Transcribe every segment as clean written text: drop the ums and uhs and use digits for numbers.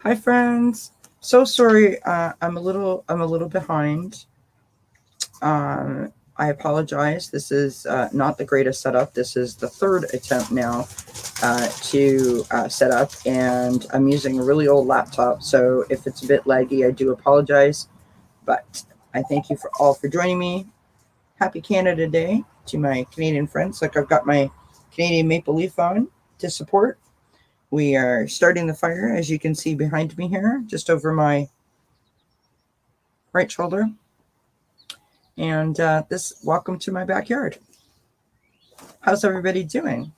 Hi friends. So sorry, I'm a little behind. I apologize. This is not the greatest setup. This is the third attempt now to set up, and I'm using a really old laptop. So if it's a bit laggy, I do apologize. But I thank you for all for joining me. Happy Canada Day to my Canadian friends. Like I've got my Canadian maple leaf on to support. We are starting the fire, as you can see behind me here, just over my right shoulder. And welcome to my backyard. How's everybody doing?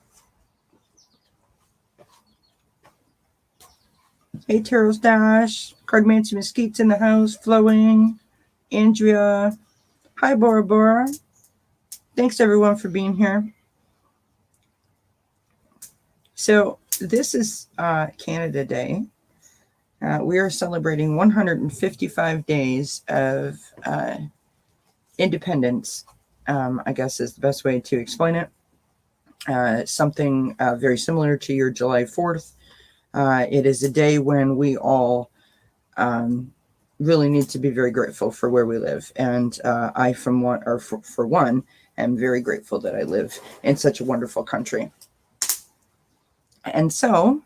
Hey, Taro's Dash, Cardmancy Mesquite's in the house, Flowing, Andrea. Hi, Bora Bora. Thanks everyone for being here. So this is Canada Day. We are celebrating 155 days of independence, I guess is the best way to explain it. Something very similar to your July 4th. It is a day when we all really need to be very grateful for where we live. And I, for one, am very grateful that I live in such a wonderful country. And so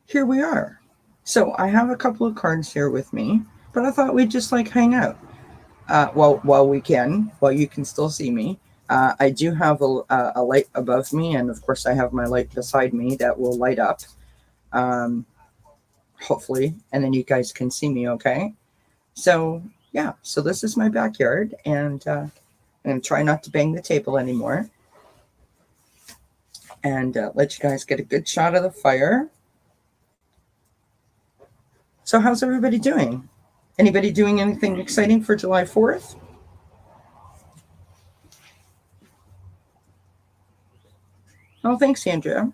here we are. So I have a couple of cards here with me, but I thought we'd just like hang out. While you can still see me. I do have a light above me, and of course I have my light beside me that will light up, hopefully, and then you guys can see me okay. So yeah, so this is my backyard, and I'm going to try not to bang the table anymore, and let you guys get a good shot of the fire. So how's everybody doing? Anybody doing anything exciting for July 4th? Oh, thanks, Andrea.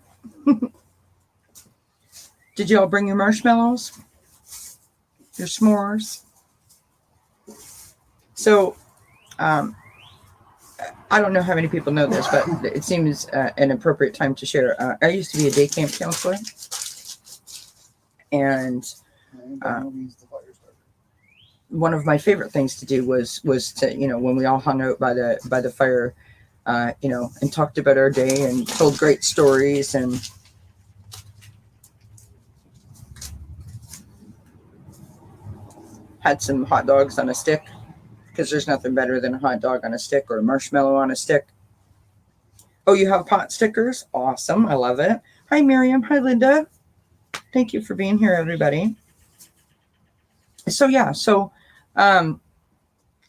Did you all bring your marshmallows? Your s'mores? So, I don't know how many people know this, but it seems an appropriate time to share. I used to be a day camp counselor, and one of my favorite things to do was to, when we all hung out by the fire, and talked about our day and told great stories and had some hot dogs on a stick, because there's nothing better than a hot dog on a stick or a marshmallow on a stick. Oh, you have pot stickers? Awesome. I love it. Hi, Miriam. Hi, Linda. Thank you for being here, everybody. So, yeah. So, I'm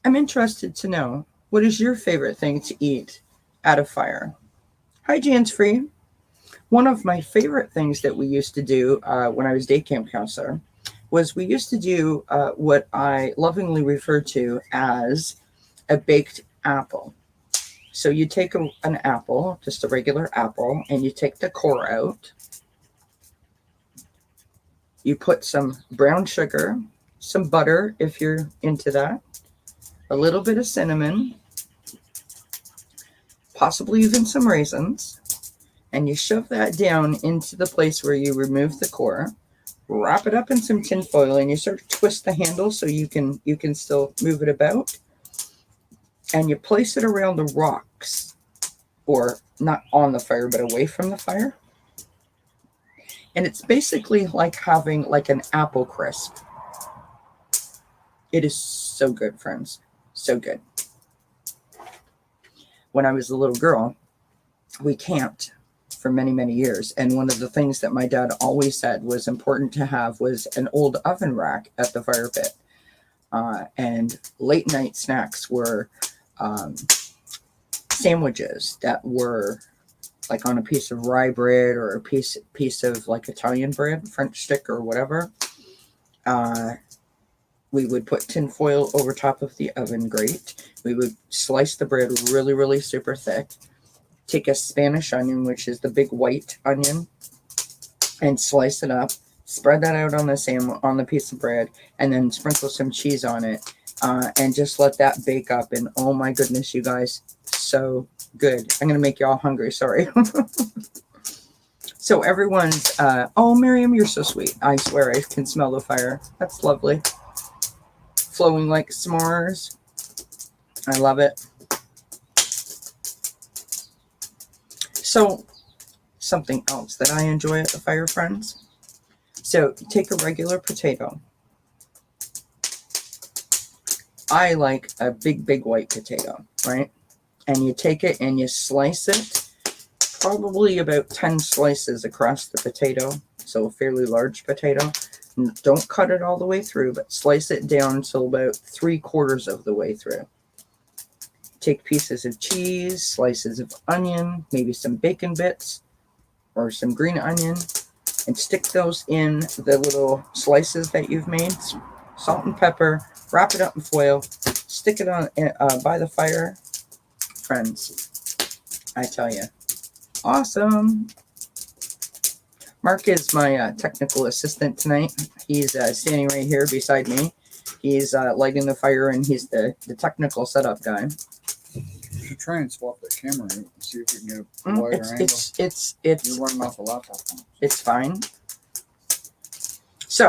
interested to know, what is your favorite thing to eat at a fire? Hi, Jan's Free. One of my favorite things that we used to do when I was day camp counselor was we used to do what I lovingly refer to as a baked apple. So you take an apple, just a regular apple, and you take the core out. You put some brown sugar, some butter if you're into that, a little bit of cinnamon, possibly even some raisins, and you shove that down into the place where you remove the core. Wrap it up in some tin foil, and you sort of twist the handle so you can still move it about, and you place it around the rocks, or not on the fire but away from the fire, and it's basically like having like an apple crisp. It is so good, friends, so good. When I was a little girl, we camped for many years, and one of the things that my dad always said was important to have was an old oven rack at the fire pit, and late night snacks were sandwiches that were like on a piece of rye bread or a piece of like Italian bread, French stick or whatever. We would put tin foil over top of the oven grate. We would slice the bread really super thick. Take a Spanish onion, which is the big white onion, and slice it up. Spread that out on the piece of bread, and then sprinkle some cheese on it, and just let that bake up. And oh my goodness, you guys, so good. I'm gonna make you all hungry. Sorry. So everyone's, oh, Miriam, you're so sweet. I swear I can smell the fire. That's lovely. Flowing like s'mores. I love it. So something else that I enjoy at the fire, friends. So take a regular potato. I like a big white potato, right? And you take it and you slice it. Probably about 10 slices across the potato, so a fairly large potato. Don't cut it all the way through, but slice it down until about 3/4 of the way through. Take pieces of cheese, slices of onion, maybe some bacon bits, or some green onion, and stick those in the little slices that you've made. Salt and pepper, wrap it up in foil, stick it on by the fire. Friends, I tell you. Awesome. Mark is my technical assistant tonight. He's standing right here beside me. He's lighting the fire, and he's the technical setup guy. You should try and swap the camera and see if you can get a wider angle. It's You're running off the laptop. It's fine. So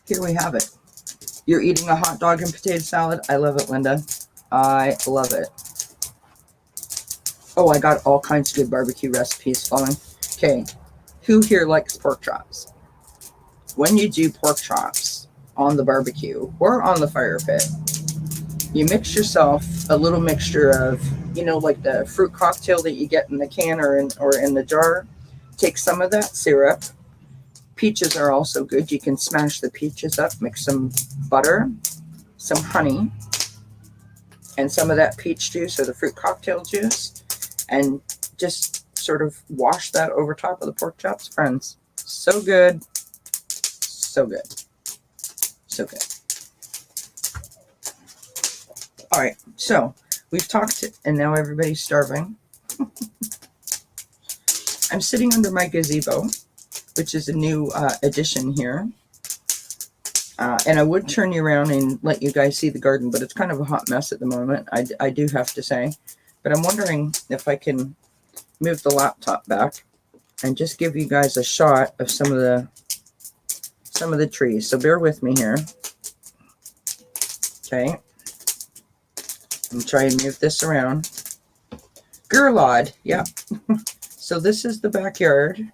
here we have it. You're eating a hot dog and potato salad. I love it, Linda. I love it. Oh, I got all kinds of good barbecue recipes following. Okay, who here likes pork chops? When you do pork chops on the barbecue or on the fire pit, you mix yourself a little mixture of, you know, like the fruit cocktail that you get in the can or in the jar. Take some of that syrup. Peaches are also good. You can smash the peaches up, mix some butter, some honey, and some of that peach juice or the fruit cocktail juice, and just sort of wash that over top of the pork chops, friends. So good. So good. So good. All right, so we've talked, and now everybody's starving. I'm sitting under my gazebo, which is a new addition here. And I would turn you around and let you guys see the garden, but it's kind of a hot mess at the moment, I do have to say. But I'm wondering if I can move the laptop back and just give you guys a shot of some of the trees. So bear with me here. Okay. And try and move this around. Gerlod, yeah. So this is the backyard.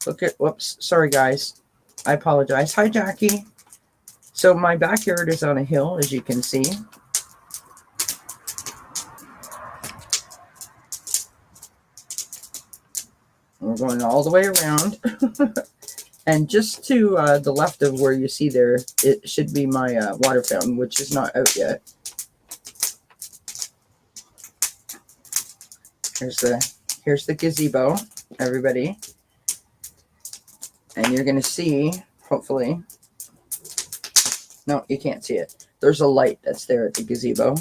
Look at, whoops, sorry guys. I apologize. Hi, Jackie. So my backyard is on a hill, as you can see. We're going all the way around. And just to the left of where you see there, it should be my water fountain, which is not out yet. Here's the gazebo, everybody. And you're going to see, hopefully, no, you can't see it. There's a light that's there at the gazebo.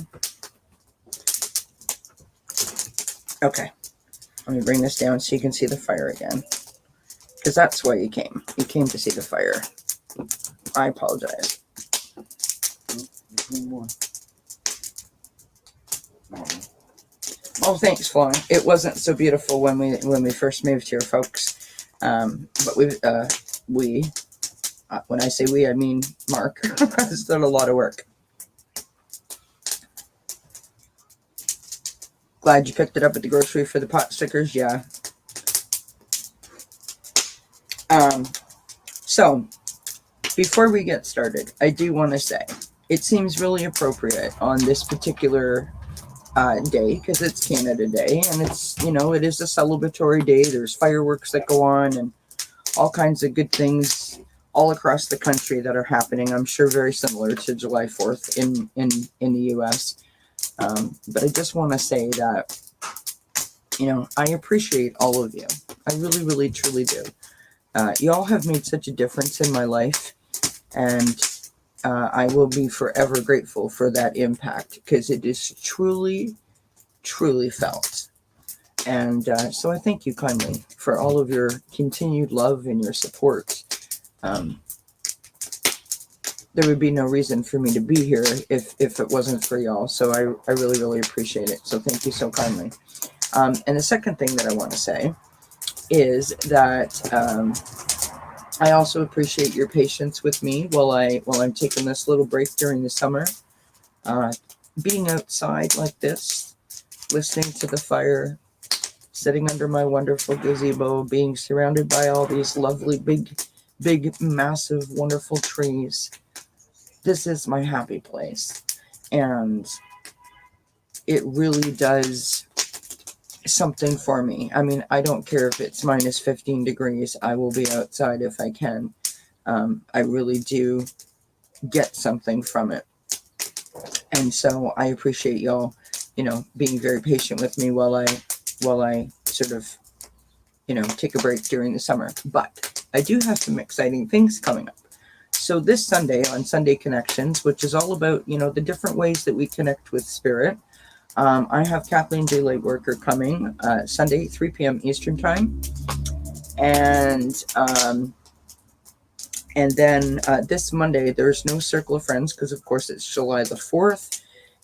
Okay, let me bring this down so you can see the fire again. Because that's why you came. You came to see the fire. I apologize. Oh, thanks, Flo. It wasn't so beautiful when we first moved here, folks. But we, when I say we, I mean Mark, has done a lot of work. Glad you picked it up at the grocery for the pot stickers. Yeah. So before we get started, I do want to say it seems really appropriate on this particular day, because it's Canada Day, and it's, you know, it is a celebratory day. There's fireworks that go on and all kinds of good things all across the country that are happening. I'm sure very similar to July 4th in the US. But I just want to say that, you know, I appreciate all of you. I really, really, truly do. Y'all have made such a difference in my life, and I will be forever grateful for that impact, because it is truly, truly felt. And so I thank you kindly for all of your continued love and your support. There would be no reason for me to be here if it wasn't for y'all. So I really, really appreciate it. So thank you so kindly. And the second thing that I want to say is that I also appreciate your patience with me while I'm taking this little break during the summer. Being outside like this, listening to the fire, sitting under my wonderful gazebo, being surrounded by all these lovely big, massive, wonderful trees. This is my happy place. And it really does something for me. I mean, I don't care if it's minus 15 degrees. I will be outside if I can. I really do get something from it. And so I appreciate y'all, being very patient with me while I sort of, take a break during the summer. But I do have some exciting things coming up. So this Sunday on Sunday Connections, which is all about, the different ways that we connect with spirit, I have Kathleen J. Lightworker coming Sunday, 3 p.m. Eastern Time. And then this Monday, there's no Circle of Friends because, of course, it's July the 4th.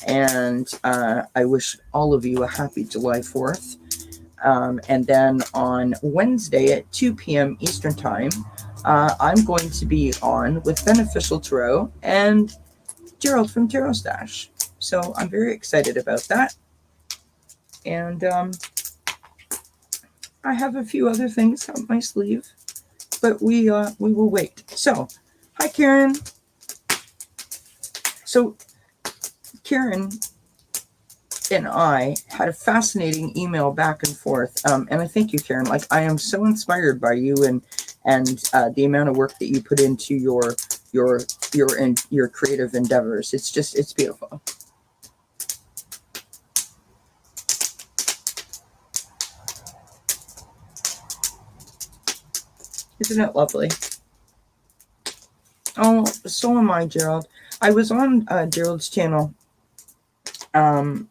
And I wish all of you a happy July 4th. And then on Wednesday at 2 p.m. Eastern Time, I'm going to be on with Beneficial Tarot and Gerald from Tarot Stash. So I'm very excited about that. And I have a few other things up my sleeve, but we will wait. So, hi Karen. So Karen and I had a fascinating email back and forth, and I thank you, Karen. Like, I am so inspired by you and the amount of work that you put into your creative endeavors. It's beautiful. Isn't it lovely? Oh, so am I, Gerald. I was on Gerald's channel on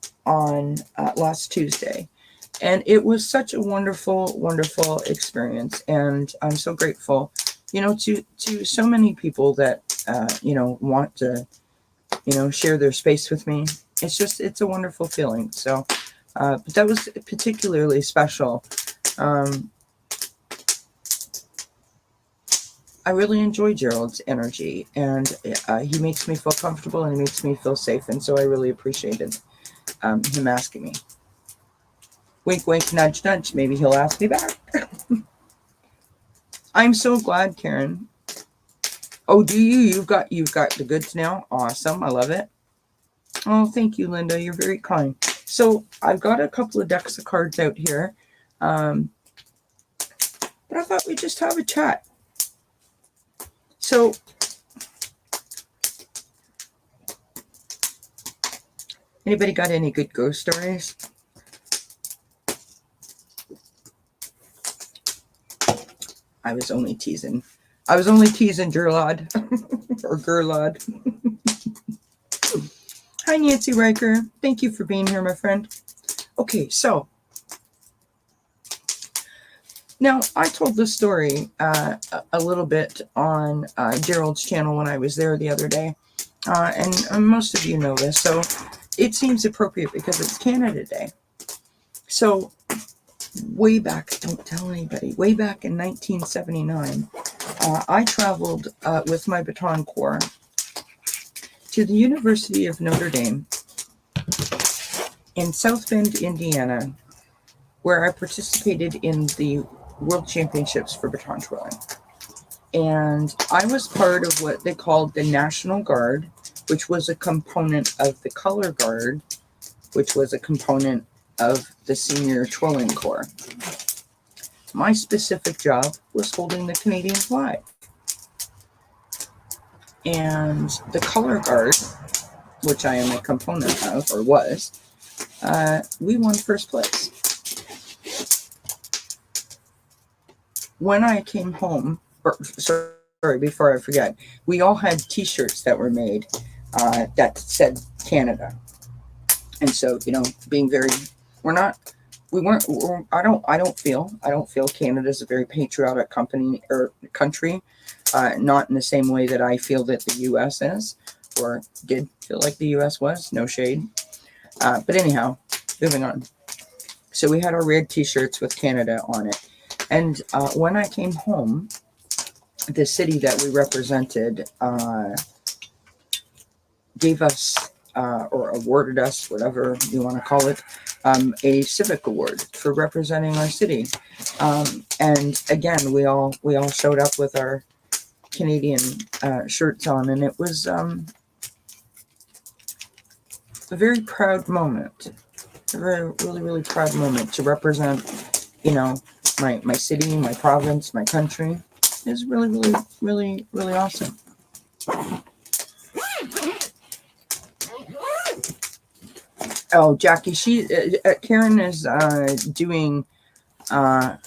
last Tuesday, and it was such a wonderful experience, and I'm so grateful, to so many people that want to share their space with me. It's a wonderful feeling. So but that was particularly special. I really enjoy Gerald's energy, and he makes me feel comfortable and he makes me feel safe, and so I really appreciated him asking me. Wink, wink, nudge, nudge. Maybe he'll ask me back. I'm so glad, Karen. Oh, do you? You've got the goods now. Awesome. I love it. Oh, thank you, Linda. You're very kind. So I've got a couple of decks of cards out here, but I thought we'd just have a chat. So anybody got any good ghost stories? I was only teasing. Gerlad or Gerlad. Hi, Nancy Riker. Thank you for being here, my friend. Okay, so now I told this story a little bit on Gerald's channel when I was there the other day, and most of you know this, so it seems appropriate because it's Canada Day. So way back, don't tell anybody, way back in 1979, I traveled with my baton corps to the University of Notre Dame in South Bend, Indiana, where I participated in the World Championships for baton twirling. And I was part of what they called the National Guard, which was a component of the Color Guard, which was a component of the Senior Twirling Corps. My specific job was holding the Canadian flag. And the Color Guard, which I am a component of, or was, we won first place. When I came home, before I forget, we all had t-shirts that were made that said Canada. And so, being very, I don't feel Canada's a very patriotic country, not in the same way that I feel that the U.S. is, or did feel like the U.S. was, no shade. But anyhow, moving on. So we had our red t-shirts with Canada on it. And when I came home, the city that we represented gave us or awarded us, whatever you want to call it, a civic award for representing our city. And again, we all showed up with our Canadian shirts on, and it was a very proud moment, a very really proud moment to represent, my city, my province, my country. It's really awesome. Oh, Jackie, Karen is doing I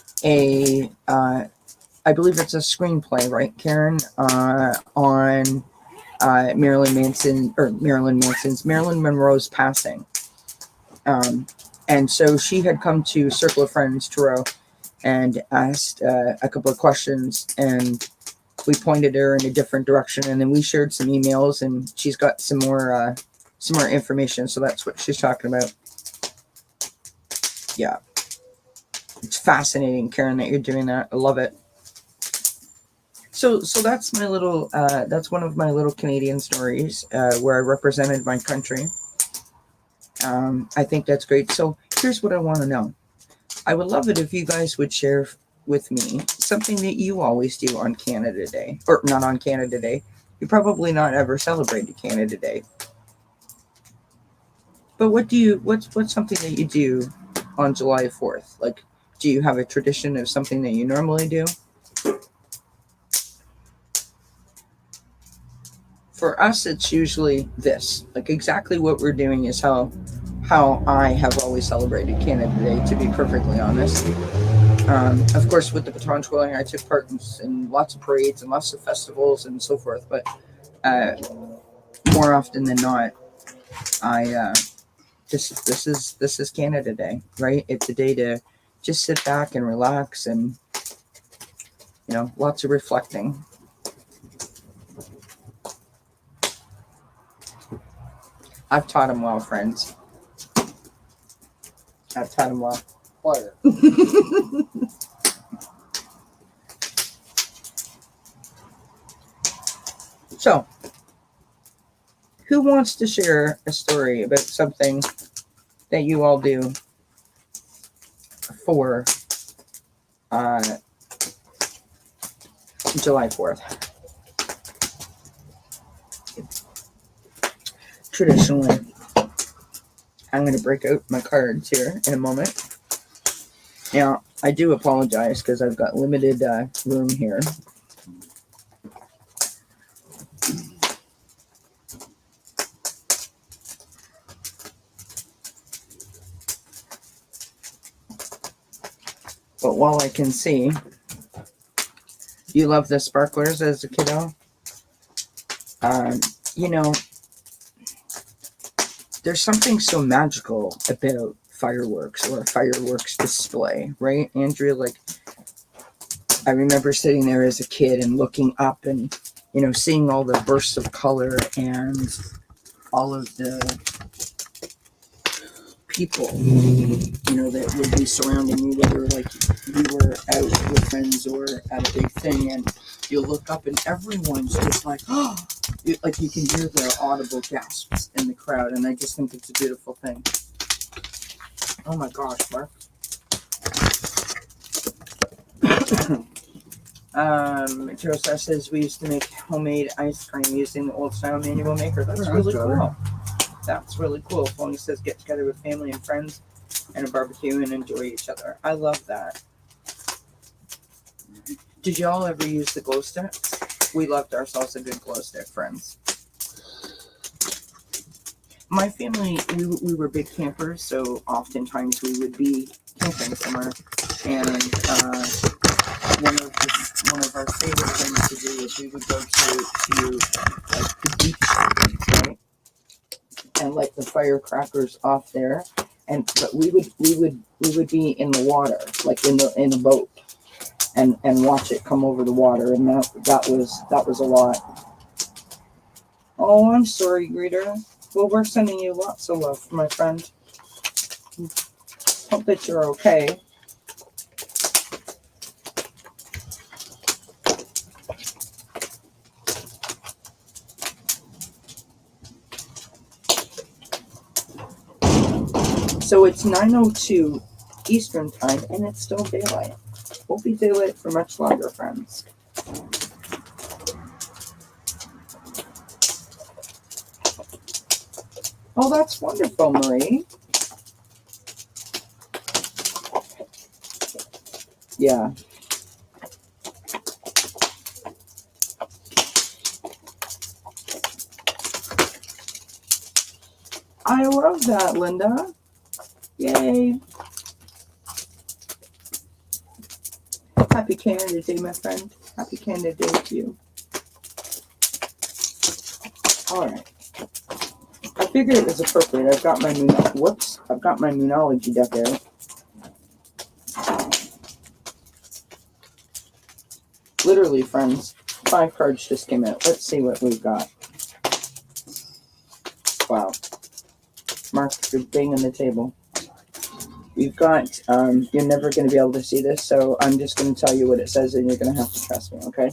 believe it's a screenplay, right, Karen? On Marilyn Monroe's passing. And so she had come to Circle of Friends Tarot and asked a couple of questions, and we pointed her in a different direction, and then we shared some emails, and she's got some more information. So that's what she's talking about. Yeah. It's fascinating, Karen, that you're doing that. I love it. So that's my little, that's one of my little Canadian stories where I represented my country. I think that's great. So here's what I want to know. I would love it if you guys would share with me something that you always do on Canada Day, or not on Canada Day. You probably not ever celebrated Canada Day. But what's something that you do on July 4th? Like, do you have a tradition of something that you normally do? For us, it's usually this. Like, exactly what we're doing is how I have always celebrated Canada Day, to be perfectly honest. Of course, with the baton twirling, I took part in lots of parades and lots of festivals and so forth. But more often than not, this is Canada Day, right? It's a day to just sit back and relax, and lots of reflecting. I've taught him well, friends. I've taught him well. Fire. So, who wants to share a story about something that you all do for July 4th? Traditionally, I'm going to break out my cards here in a moment. Now, I do apologize because I've got limited room here. But while I can see, you love the sparklers as a kiddo. There's something so magical about fireworks or a fireworks display, right, Andrea? Like, I remember sitting there as a kid and looking up and, seeing all the bursts of color and all of the people, that would be surrounding you, whether like you were out with friends or at a big thing, and you look up and everyone's just like, oh, like you can hear the audible gasps in the crowd, and I just think it's a beautiful thing. Oh my gosh, Mark. Joseph says we used to make homemade ice cream using the old style manual maker. That's really cool. That's really cool. Phony says get together with family and friends and a barbecue and enjoy each other. I love that. Did y'all ever use the glow stick? We loved ourselves a good glow stick, friends. My family, we were big campers, so oftentimes we would be camping somewhere, and one of our favorite things to do is we would go to like the beach, right, and light the firecrackers off there, but we would be in the water, like in a boat, and watch it come over the water, and that was a lot. Oh, I'm sorry, Greeter. Well, we're sending you lots of love, my friend. Hope that you're okay. So it's 9:02 Eastern time, and it's still daylight. We'll be daylight for much longer, friends. Oh, that's wonderful, Marie. Yeah. I love that, Linda. Yay. Happy Canada Day, my friend. Happy Canada Day to you. All right. I figured it was appropriate. I've got my Moonology deck there. Literally, friends, 5 cards just came out. Let's see what we've got. Wow. Mark, you're banging the table. We've got, you're never going to be able to see this, so I'm just going to tell you what it says, and you're going to have to trust me, okay?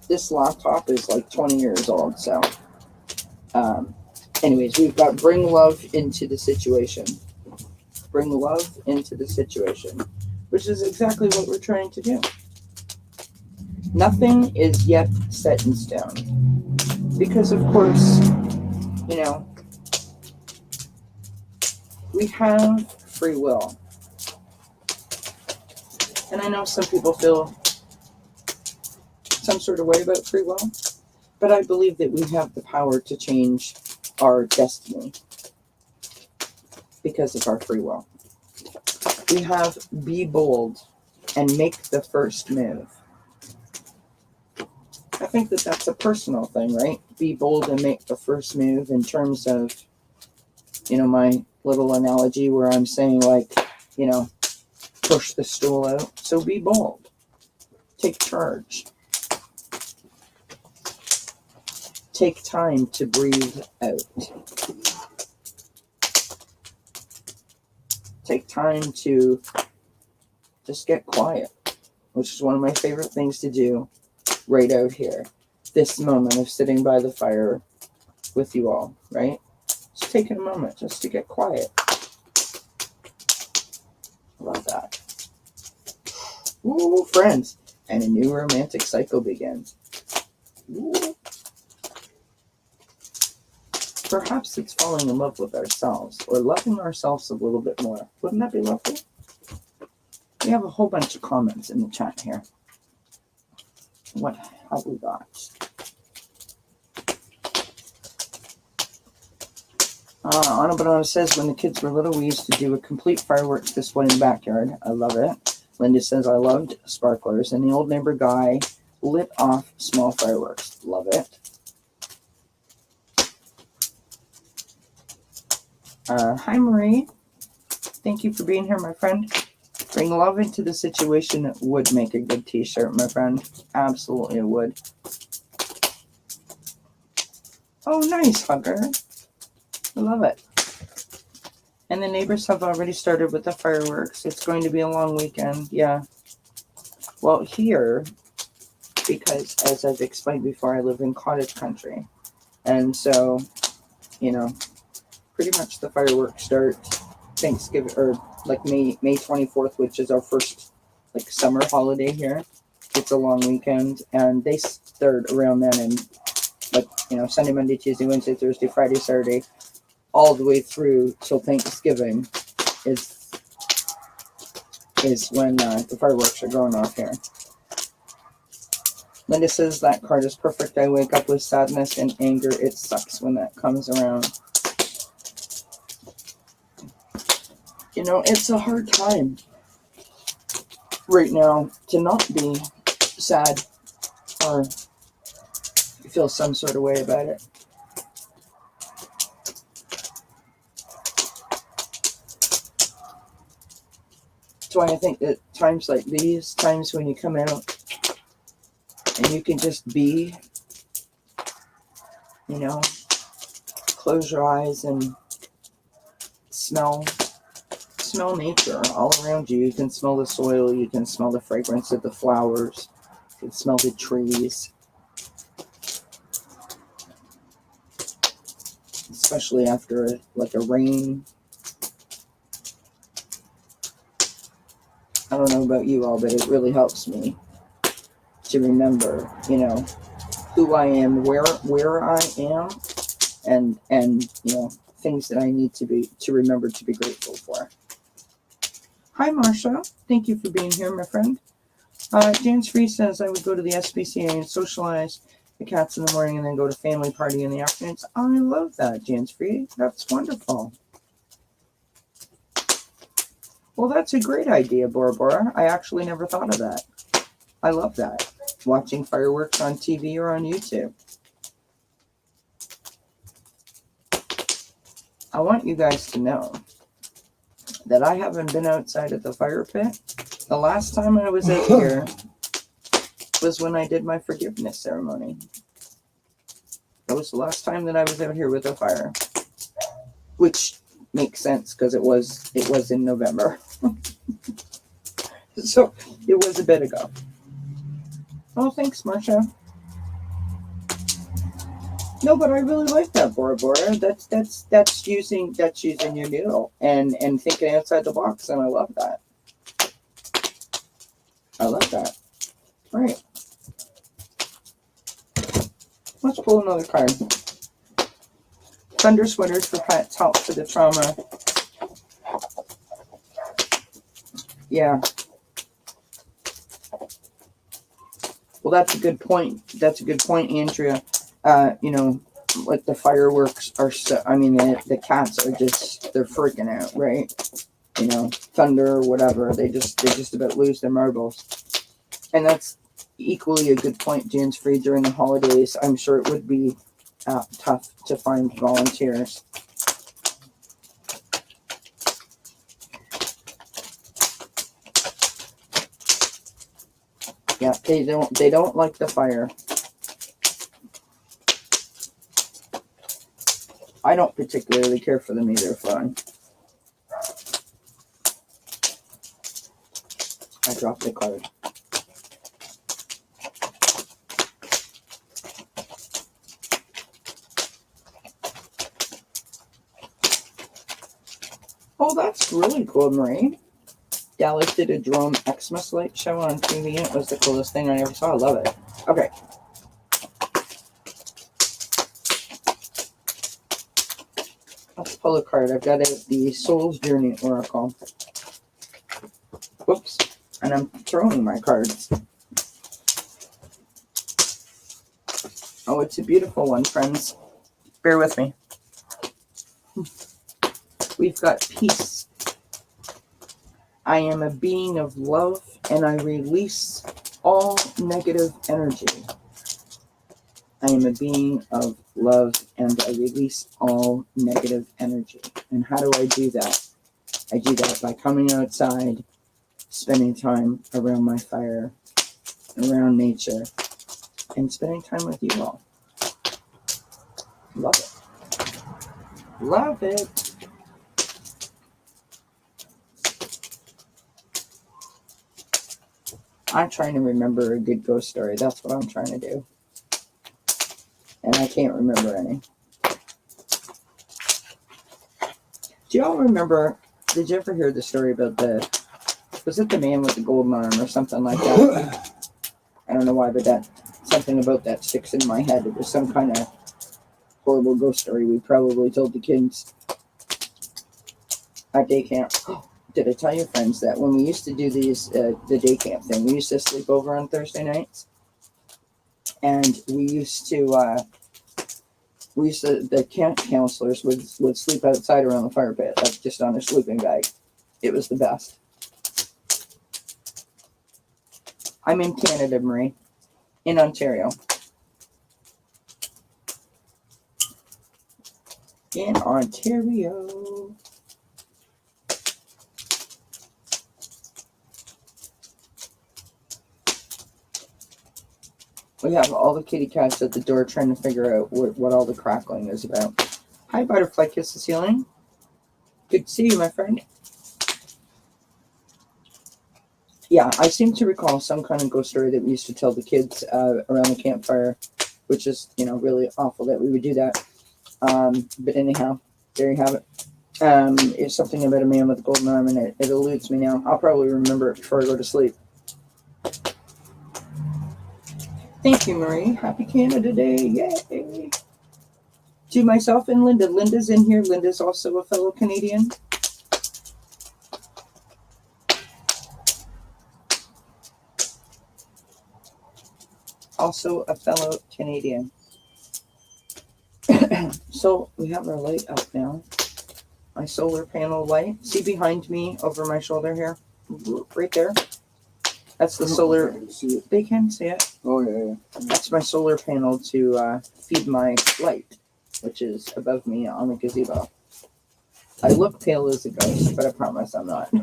This laptop is like 20 years old, so anyways, we've got bring love into the situation. Bring love into the situation, which is exactly what we're trying to do. Nothing is yet set in stone, because of course, you know, we have free will. And I know some people feel some sort of way about free will, but I believe that we have the power to change our destiny because of our free will. We have be bold and make the first move. I think that that's a personal thing, right? Be bold and make the first move in terms of, you know, my little analogy where I'm saying, like, you know, push the stool out. So be bold. Take charge. Take time to breathe out. Take time to just get quiet, which is one of my favorite things to do right out here. This moment of sitting by the fire with you all, right? Just taking a moment just to get quiet. Love that. Ooh, friends. And a new romantic cycle begins. Ooh. Perhaps it's falling in love with ourselves or loving ourselves a little bit more. Wouldn't that be lovely? We have a whole bunch of comments in the chat here. What have we got? Anna Banana says, when the kids were little, we used to do a complete fireworks display in the backyard. I love it. Linda says, I loved sparklers. And the old neighbor guy lit off small fireworks. Love it. Hi, Marie. Thank you for being here, my friend. Bring love into the situation. It would make a good t-shirt, my friend. Absolutely it would. Oh, nice, Hugger. I love it. And the neighbors have already started with the fireworks. It's going to be a long weekend. Yeah. Well, here, because as I've explained before, I live in cottage country. And so, you know, pretty much the fireworks start Thanksgiving, or like May 24th, which is our first like summer holiday here. It's a long weekend, and they start around then, and like, you know, Sunday, Monday, Tuesday, Wednesday, Thursday, Friday, Saturday, all the way through till Thanksgiving is when the fireworks are going off here. Linda says that card is perfect. I wake up with sadness and anger. It sucks when that comes around. You know, it's a hard time right now to not be sad or feel some sort of way about it. That's why I think that times like these, times when you come out and you can just be, you know, close your eyes and smell nature all around you. You can smell the soil. You can smell the fragrance of the flowers. You can smell the trees. Especially after like a rain. I don't know about you all, but it really helps me to remember, you know, who I am, where I am, and you know, things that I need to remember to be grateful for. Hi, Marsha. Thank you for being here, my friend. James Free says I would go to the SPCA and socialize the cats in the morning and then go to family party in the afternoons. I love that, James Free. That's wonderful. Well, that's a great idea, Bora Bora. I actually never thought of that. I love that. Watching fireworks on TV or on YouTube. I want you guys to know that I haven't been outside at the fire pit. The last time I was out here was when I did my forgiveness ceremony. That was the last time that I was out here with a fire. Which makes sense because it was in November. So it was a bit ago. Oh, thanks, Marsha. No, but I really like that, Bora Bora. That's using your noodle and thinking outside the box, and I love that. I love that. All right. Let's pull another card. Thunder sweaters for pets help for the trauma. Yeah. Well, that's a good point. That's a good point, Andrea. You know, like the fireworks are so, I mean, the cats are just, they're freaking out, right? You know, thunder or whatever. They just about lose their marbles. And that's equally a good point, James Free. During the holidays, I'm sure it would be tough to find volunteers. Yeah, they don't like the fire. I don't particularly care for them either, fun. I dropped the card. Oh, that's really cool, Marie. Dallas did a drone Xmas light show on TV. It was the coolest thing I ever saw. I love it. Okay. Let's pull a card. I've got the Soul's Journey Oracle. Whoops. And I'm throwing my cards. Oh, it's a beautiful one, friends. Bear with me. We've got peace. I am a being of love, and I release all negative energy. I am a being of love, and I release all negative energy. And how do I do that? I do that by coming outside, spending time around my fire, around nature, and spending time with you all. Love it. Love it. I'm trying to remember a good ghost story. That's what I'm trying to do. And I can't remember any. Do y'all remember, did you ever hear the story about was it the man with the golden arm or something like that? I don't know why, but something about that sticks in my head. It was some kind of horrible ghost story we probably told the kids at day camp. Did I tell your friends that when we used to do these, the day camp thing, we used to sleep over on Thursday nights? And we used to, the camp counselors would sleep outside around the fire pit, like just on a sleeping bag. It was the best. I'm in Canada, Marie, in Ontario. In Ontario. We have all the kitty cats at the door trying to figure out what all the crackling is about. Hi, Butterfly Kiss the Ceiling. Good to see you, my friend. Yeah, I seem to recall some kind of ghost story that we used to tell the kids around the campfire, which is, really awful that we would do that. But anyhow, there you have it. It's something about a man with a golden arm, and it eludes me now. I'll probably remember it before I go to sleep. Thank you, Marie. Happy Canada Day. Yay. To myself and Linda. Linda's in here. Linda's also a fellow Canadian. Also a fellow Canadian. So we have our light up now. My solar panel light. See behind me over my shoulder here? Right there. That's the solar. They can see it. Oh, yeah. That's my solar panel to feed my light, which is above me on the gazebo. I look pale as a ghost, but I promise I'm not.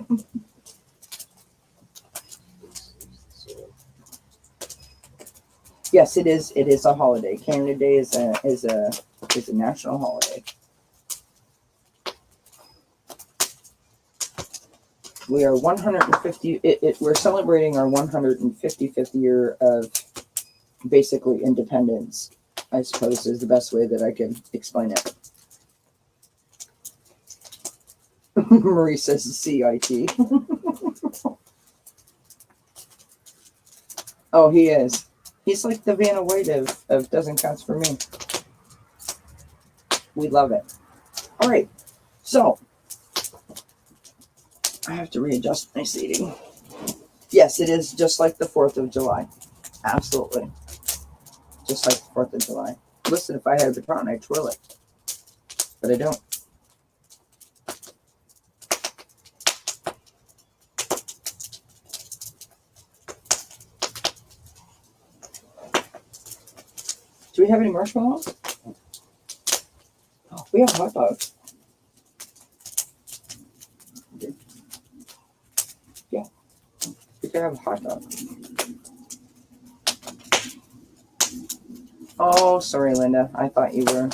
Yes, it is. It is a holiday. Canada Day is a national holiday. We are 150. We're celebrating our 155th year of basically independence, I suppose, is the best way that I can explain it. Marie says CIT. Oh, he is. He's like the Vanna White of dzncats for me. We love it. All right. So, I have to readjust my seating. Yes, it is just like the 4th of July. Absolutely. Just like the 4th of July. Listen, if I had a baton, I'd twirl it. But I don't. Do we have any marshmallows? Oh, we have hot dogs. Yeah. We could have a hot dog. Oh, sorry, Linda. I thought you were.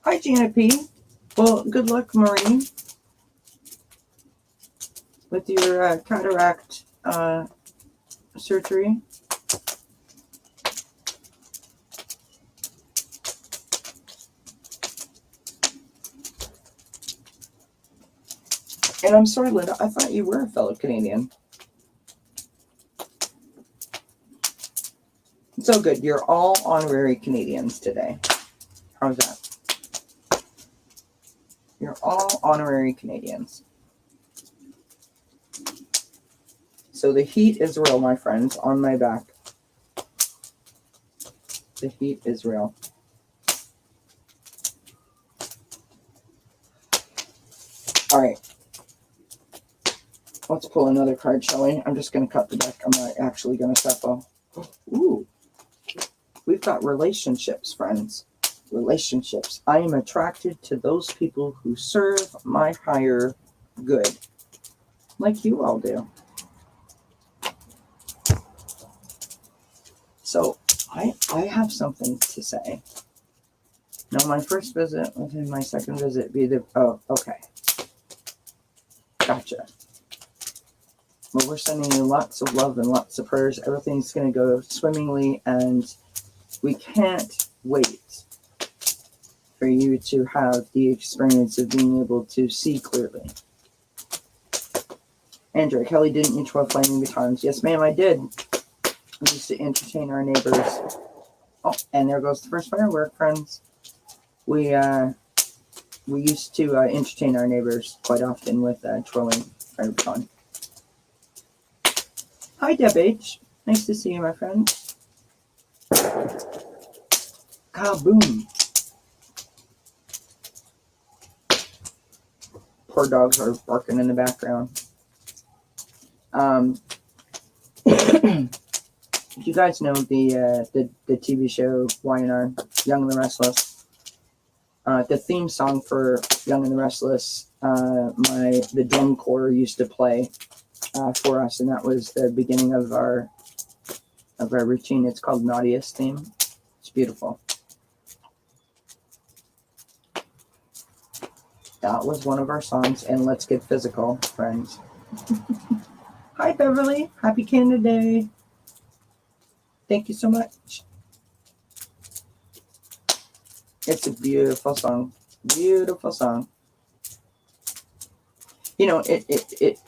Hi, Gina P. Well, good luck, Maureen, with your cataract surgery. And I'm sorry, Linda, I thought you were a fellow Canadian. It's so good. You're all honorary Canadians today. How's that? You're all honorary Canadians. So the heat is real, my friends, on my back. The heat is real. All right. Let's pull another card, shall we? I'm just going to cut the deck. I'm not actually going to shuffle. Ooh. We've got relationships, friends. Relationships. I am attracted to those people who serve my higher good. Like you all do. So, I have something to say. Now, my first visit, within my second visit, be the... Oh, okay. Gotcha. Well, we're sending you lots of love and lots of prayers. Everything's going to go swimmingly, and we can't wait for you to have the experience of being able to see clearly. Andrea, Kelly, didn't you twirl flaming batons? Yes, ma'am, I did. We used to entertain our neighbors. Oh, and there goes the first firework, friends. We used to entertain our neighbors quite often with twirling fire baton. Hi, Deb H. Nice to see you, my friend. Kaboom. Poor dogs are barking in the background. You guys know the TV show Y&R, Young and the Restless. The theme song for Young and the Restless, the drum corps used to play for us, and that was the beginning of our routine. It's called Naughtiest Theme. beautiful. That was one of our songs, and let's get physical, friends. Hi, Beverly. Happy Canada Day. Thank you so much. It's a beautiful song. Beautiful song. You know,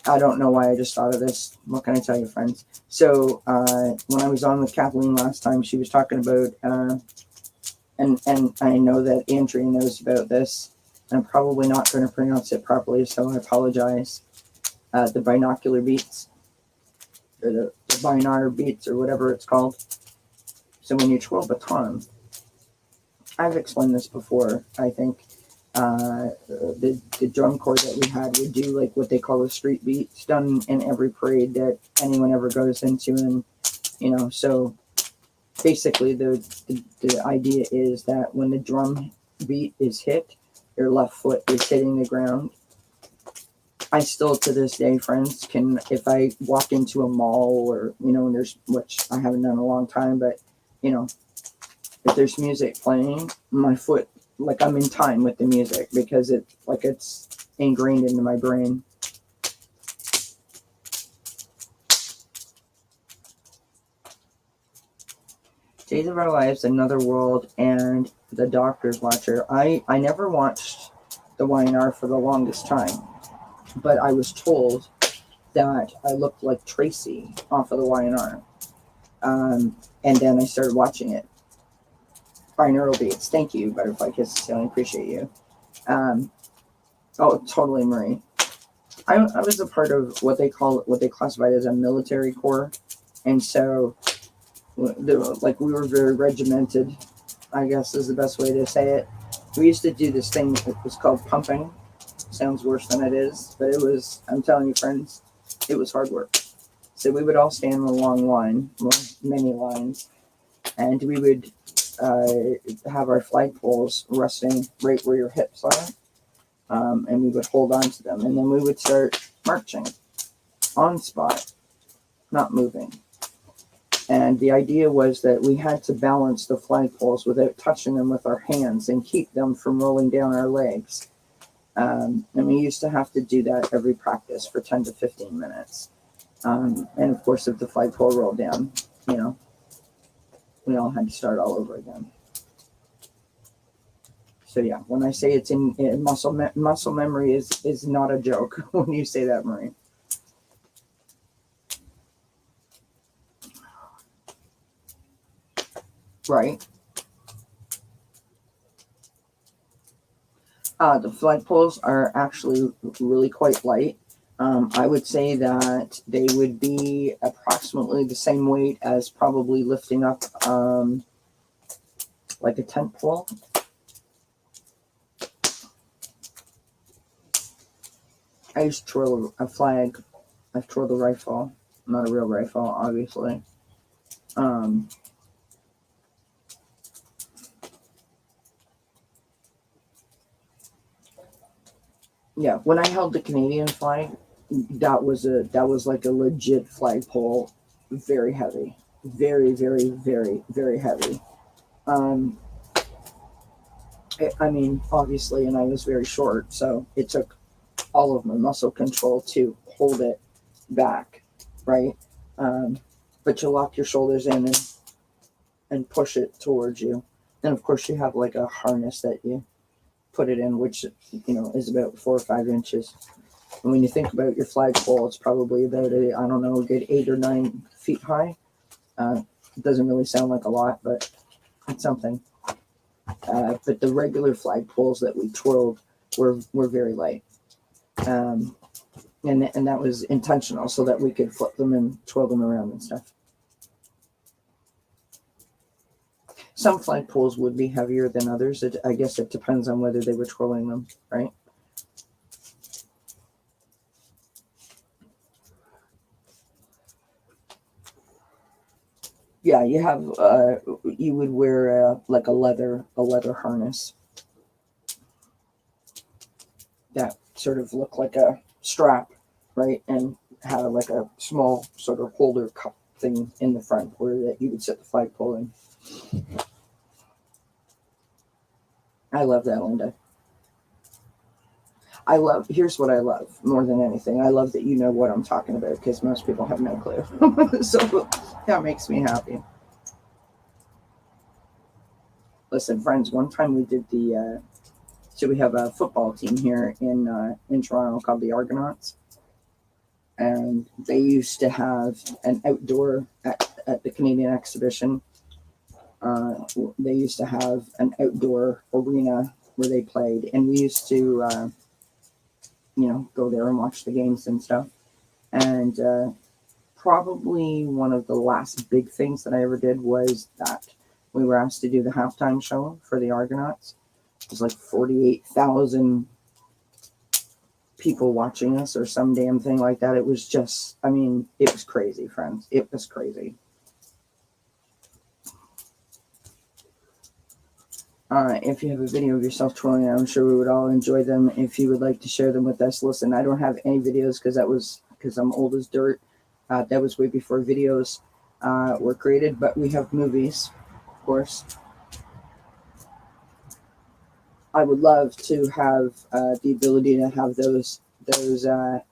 I don't know why I just thought of this. What can I tell you, friends? So, when I was on with Kathleen last time, she was talking about, and I know that Andrea knows about this. I'm probably not going to pronounce it properly, so I apologize. The binocular beats, or the binar beats, or whatever it's called. So when you twirl baton, I've explained this before, I think. The drum corps that we had would do like what they call a street beat. It's done in every parade that anyone ever goes into, and you know, so basically the idea is that when the drum beat is hit, your left foot is hitting the ground. I still to this day, friends, can, if I walk into a mall or, you know, there's, which I haven't done in a long time, but you know, if there's music playing, my foot, like I'm in time with the music because it's ingrained into my brain. Days of Our Lives, Another World, and The Doctor's Watcher. I never watched the YNR for the longest time, but I was told that I looked like Tracy off of the YNR. And then I started watching it. Binaural beats. Thank you, Butterfly Kisses. I appreciate you. Oh, totally, Marie. I was a part of what they classified as a military corps, and so like we were very regimented, I guess is the best way to say it. We used to do this thing. It was called pumping. Sounds worse than it is, but it was. I'm telling you, friends, it was hard work. So we would all stand in a long line, well, many lines, and we would have our flagpoles resting right where your hips are, and we would hold on to them, and then we would start marching on spot, not moving. And the idea was that we had to balance the flagpoles without touching them with our hands and keep them from rolling down our legs. And we used to have to do that every practice for 10 to 15 minutes. And of course, if the flagpole rolled down, you know, we all had to start all over again. So yeah, when I say it's in muscle memory is not a joke when you say that, Marie. Right. The flagpoles are actually really quite light. I would say that they would be approximately the same weight as probably lifting up like a tent pole. I used to twirl a flag. I've twirled a rifle, not a real rifle, obviously. Yeah, when I held the Canadian flag, that was like a legit flagpole, very heavy, very, very, very, very heavy. I mean, obviously, and I was very short, so it took all of my muscle control to hold it back, right? But you lock your shoulders in and push it towards you. And of course, you have like a harness that you put it in, which, you know, is about 4 or 5 inches. And when you think about your flagpole, it's probably about a good 8 or 9 feet high. It doesn't really sound like a lot, but it's something. But the regular flagpoles that we twirled were very light. And that was intentional so that we could flip them and twirl them around and stuff. Some flagpoles would be heavier than others. I guess it depends on whether they were twirling them, right? Yeah, you have you would wear like a leather harness that sort of looked like a strap, right, and had like a small sort of holder cup thing in the front where that you would set the flagpole in. I love that, Linda. Here's what I love more than anything. I love that you know what I'm talking about, because most people have no clue. So that makes me happy. Listen, friends, one time we did so we have a football team here in Toronto called the Argonauts. And they used to have an outdoor, at the Canadian Exhibition, they used to have an outdoor arena where they played. And we used to, go there and watch the games and stuff. And probably one of the last big things that I ever did was that we were asked to do the halftime show for the Argonauts. It was like 48,000 people watching us or some damn thing like that. It was just, it was crazy, friends. It was crazy. If you have a video of yourself twirling, I'm sure we would all enjoy them. If you would like to share them with us, listen, I don't have any videos because I'm old as dirt. That was way before videos were created, but we have movies, of course. I would love to have the ability to have those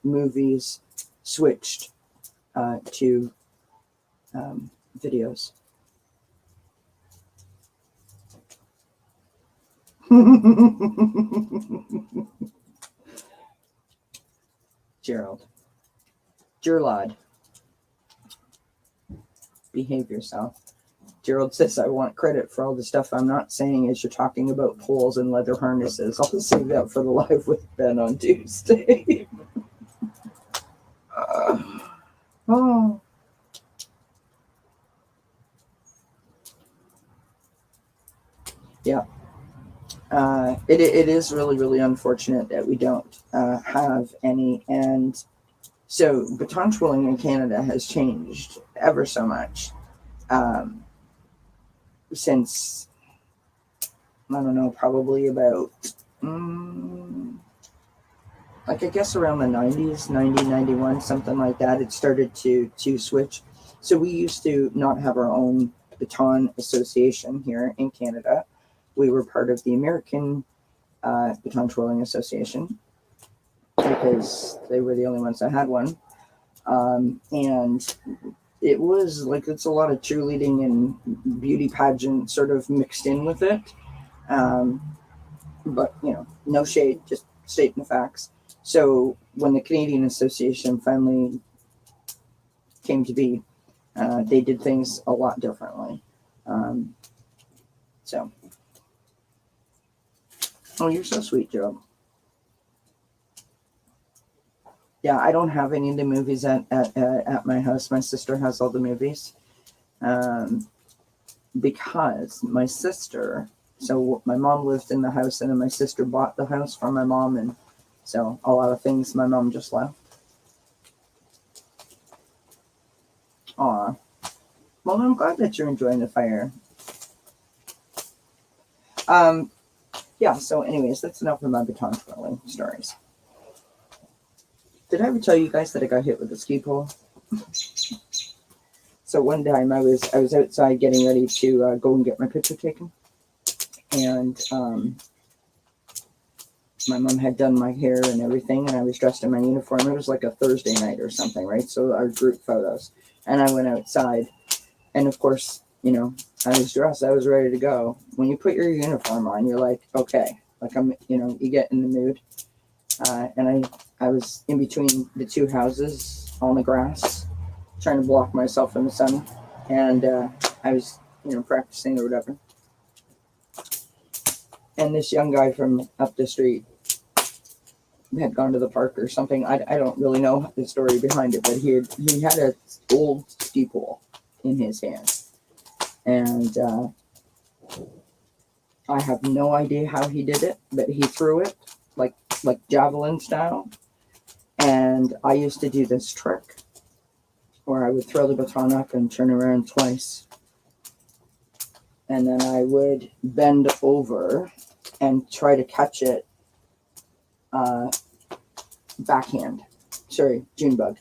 movies switched to videos. Gerald, behave yourself. Gerald says, I want credit for all the stuff I'm not saying as you're talking about poles and leather harnesses. I'll save that for the live with Ben on Tuesday. Oh. Yeah. It is really, really unfortunate that we don't have any. And so baton twirling in Canada has changed ever so much since, I don't know, probably about, I guess around the 90s, 90, 91, something like that. It started to switch. So we used to not have our own baton association here in Canada. We were part of the American Baton Twirling Association because they were the only ones that had one. And it was it's a lot of cheerleading and beauty pageant sort of mixed in with it. But, no shade, just stating the facts. So when the Canadian Association finally came to be, they did things a lot differently. Oh, you're so sweet, Joe. Yeah, I don't have any of the movies at my house. My sister has all the movies. Because my sister, so my mom lived in the house and then my sister bought the house from my mom. And so a lot of things my mom just left. Aw. Well, I'm glad that you're enjoying the fire. Yeah, so anyways, that's enough of my baton twirling stories. Did I ever tell you guys that I got hit with a ski pole? So one time I was outside getting ready to go and get my picture taken. And my mom had done my hair and everything, and I was dressed in my uniform. It was like a Thursday night or something, right? So our group photos. And I went outside. And of course, I was dressed. I was ready to go. When you put your uniform on, you're like, okay. I'm, you get in the mood. And I was in between the two houses on the grass, trying to block myself from the sun. And I was, practicing or whatever. And this young guy from up the street had gone to the park or something. I don't really know the story behind it, but he had an old ski pole in his hand. And I have no idea how he did it, but he threw it like javelin style. And I used to do this trick where I would throw the baton up and turn around twice. And then I would bend over and try to catch it backhand. Sorry, June bug.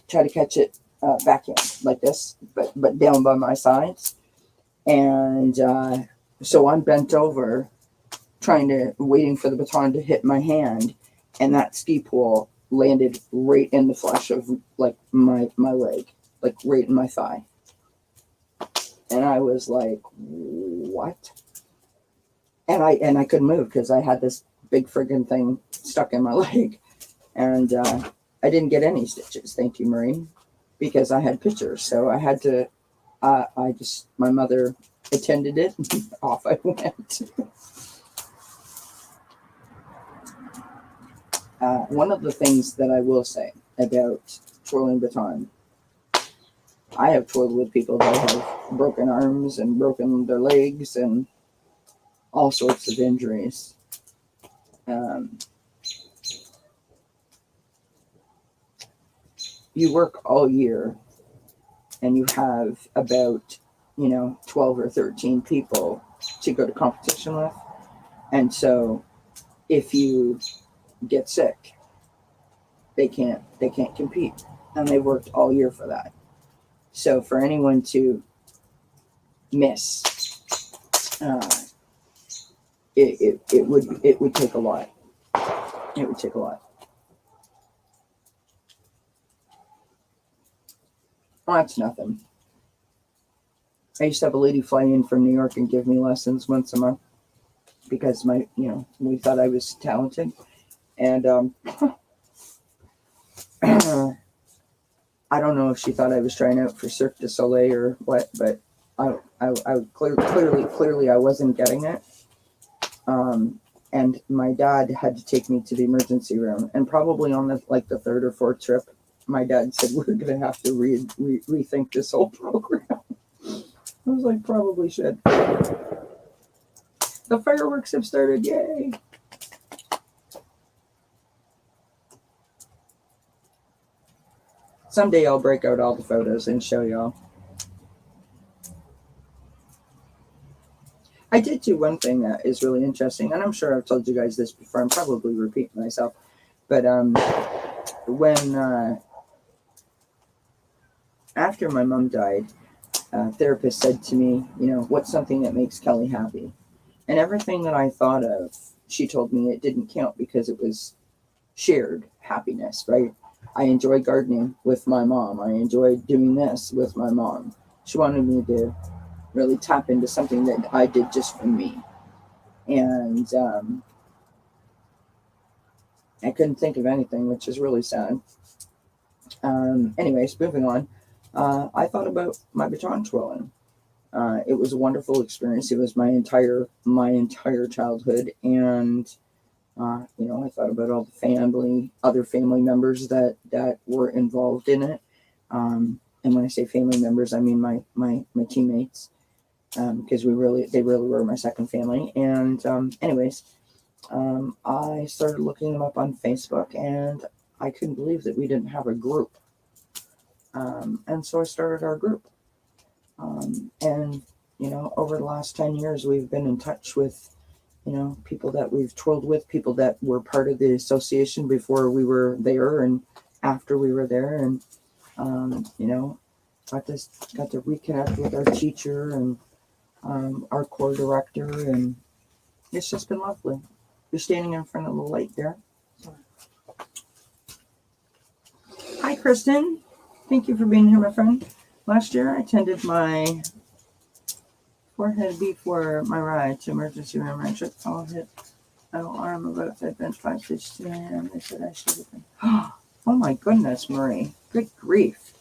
Try to catch it backhand like this, but down by my sides. And so I'm bent over waiting for the baton to hit my hand, and that ski pole landed right in the flesh of like my leg, like right in my thigh. And I was like, what? And I couldn't move because I had this big friggin' thing stuck in my leg. And I didn't get any stitches, thank you, Marie, because I had pictures. So I had to, my mother attended it, and off I went. One of the things that I will say about twirling baton, I have twirled with people that have broken arms and broken their legs and all sorts of injuries. You work all year and you have about, 12 or 13 people to go to competition with. And so if you get sick, they can't compete. And they worked all year for that. So for anyone to miss, it would take a lot. It would take a lot. Well, that's nothing. I used to have a lady fly in from New York and give me lessons once a month because we thought I was talented. And I don't know if she thought I was trying out for Cirque du Soleil or what, but I clearly I wasn't getting it. And my dad had to take me to the emergency room, and probably on the third or fourth trip, my dad said, we're going to have to rethink this whole program. I was like, probably should. The fireworks have started, yay! Someday I'll break out all the photos and show y'all. I did do one thing that is really interesting, and I'm sure I've told you guys this before. I'm probably repeating myself, but when after my mom died, a therapist said to me, what's something that makes Kelly happy? And everything that I thought of, she told me it didn't count because it was shared happiness, right? I enjoy gardening with my mom. I enjoy doing this with my mom. She wanted me to really tap into something that I did just for me. And I couldn't think of anything, which is really sad. Anyways, moving on. I thought about my baton twirling. It was a wonderful experience. It was my entire childhood, and I thought about all the other family members that were involved in it. And when I say family members, I mean my teammates, because they really were my second family. And anyways, I started looking them up on Facebook, and I couldn't believe that we didn't have a group. And so I started our group. And over the last 10 years, we've been in touch with, people that we've twirled with, people that were part of the association before we were there and after we were there. And, got to reconnect with our teacher and our core director. And it's just been lovely. You're standing in front of the light there. Hi, Kristen. Thank you for being here, my friend. Last year, I attended my forehead before my ride to emergency room. I tripped, all hit my arm about that bench 5:52 a.m. They said I should have been. Oh my goodness, Marie. Good grief.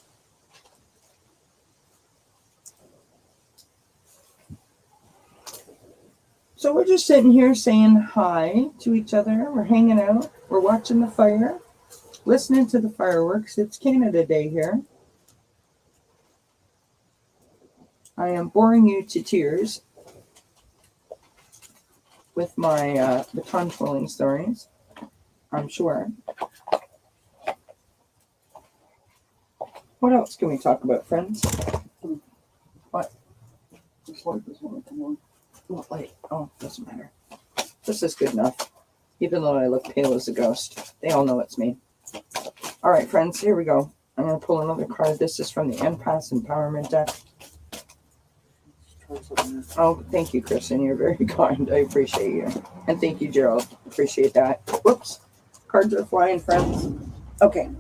So we're just sitting here saying hi to each other. We're hanging out. We're watching the fire, listening to the fireworks. It's Canada Day here. I am boring you to tears with my baton twirling stories, I'm sure. What else can we talk about, friends? What? This light doesn't want to come on. What light? Oh, doesn't matter. This is good enough. Even though I look pale as a ghost, they all know it's me. All right, friends, here we go. I'm going to pull another card. This is from the Empath Empowerment deck. Try something Oh, thank you, Kristen. You're very kind. I appreciate you. And thank you, Gerald. Appreciate that. Whoops. Cards are flying, friends. Okay.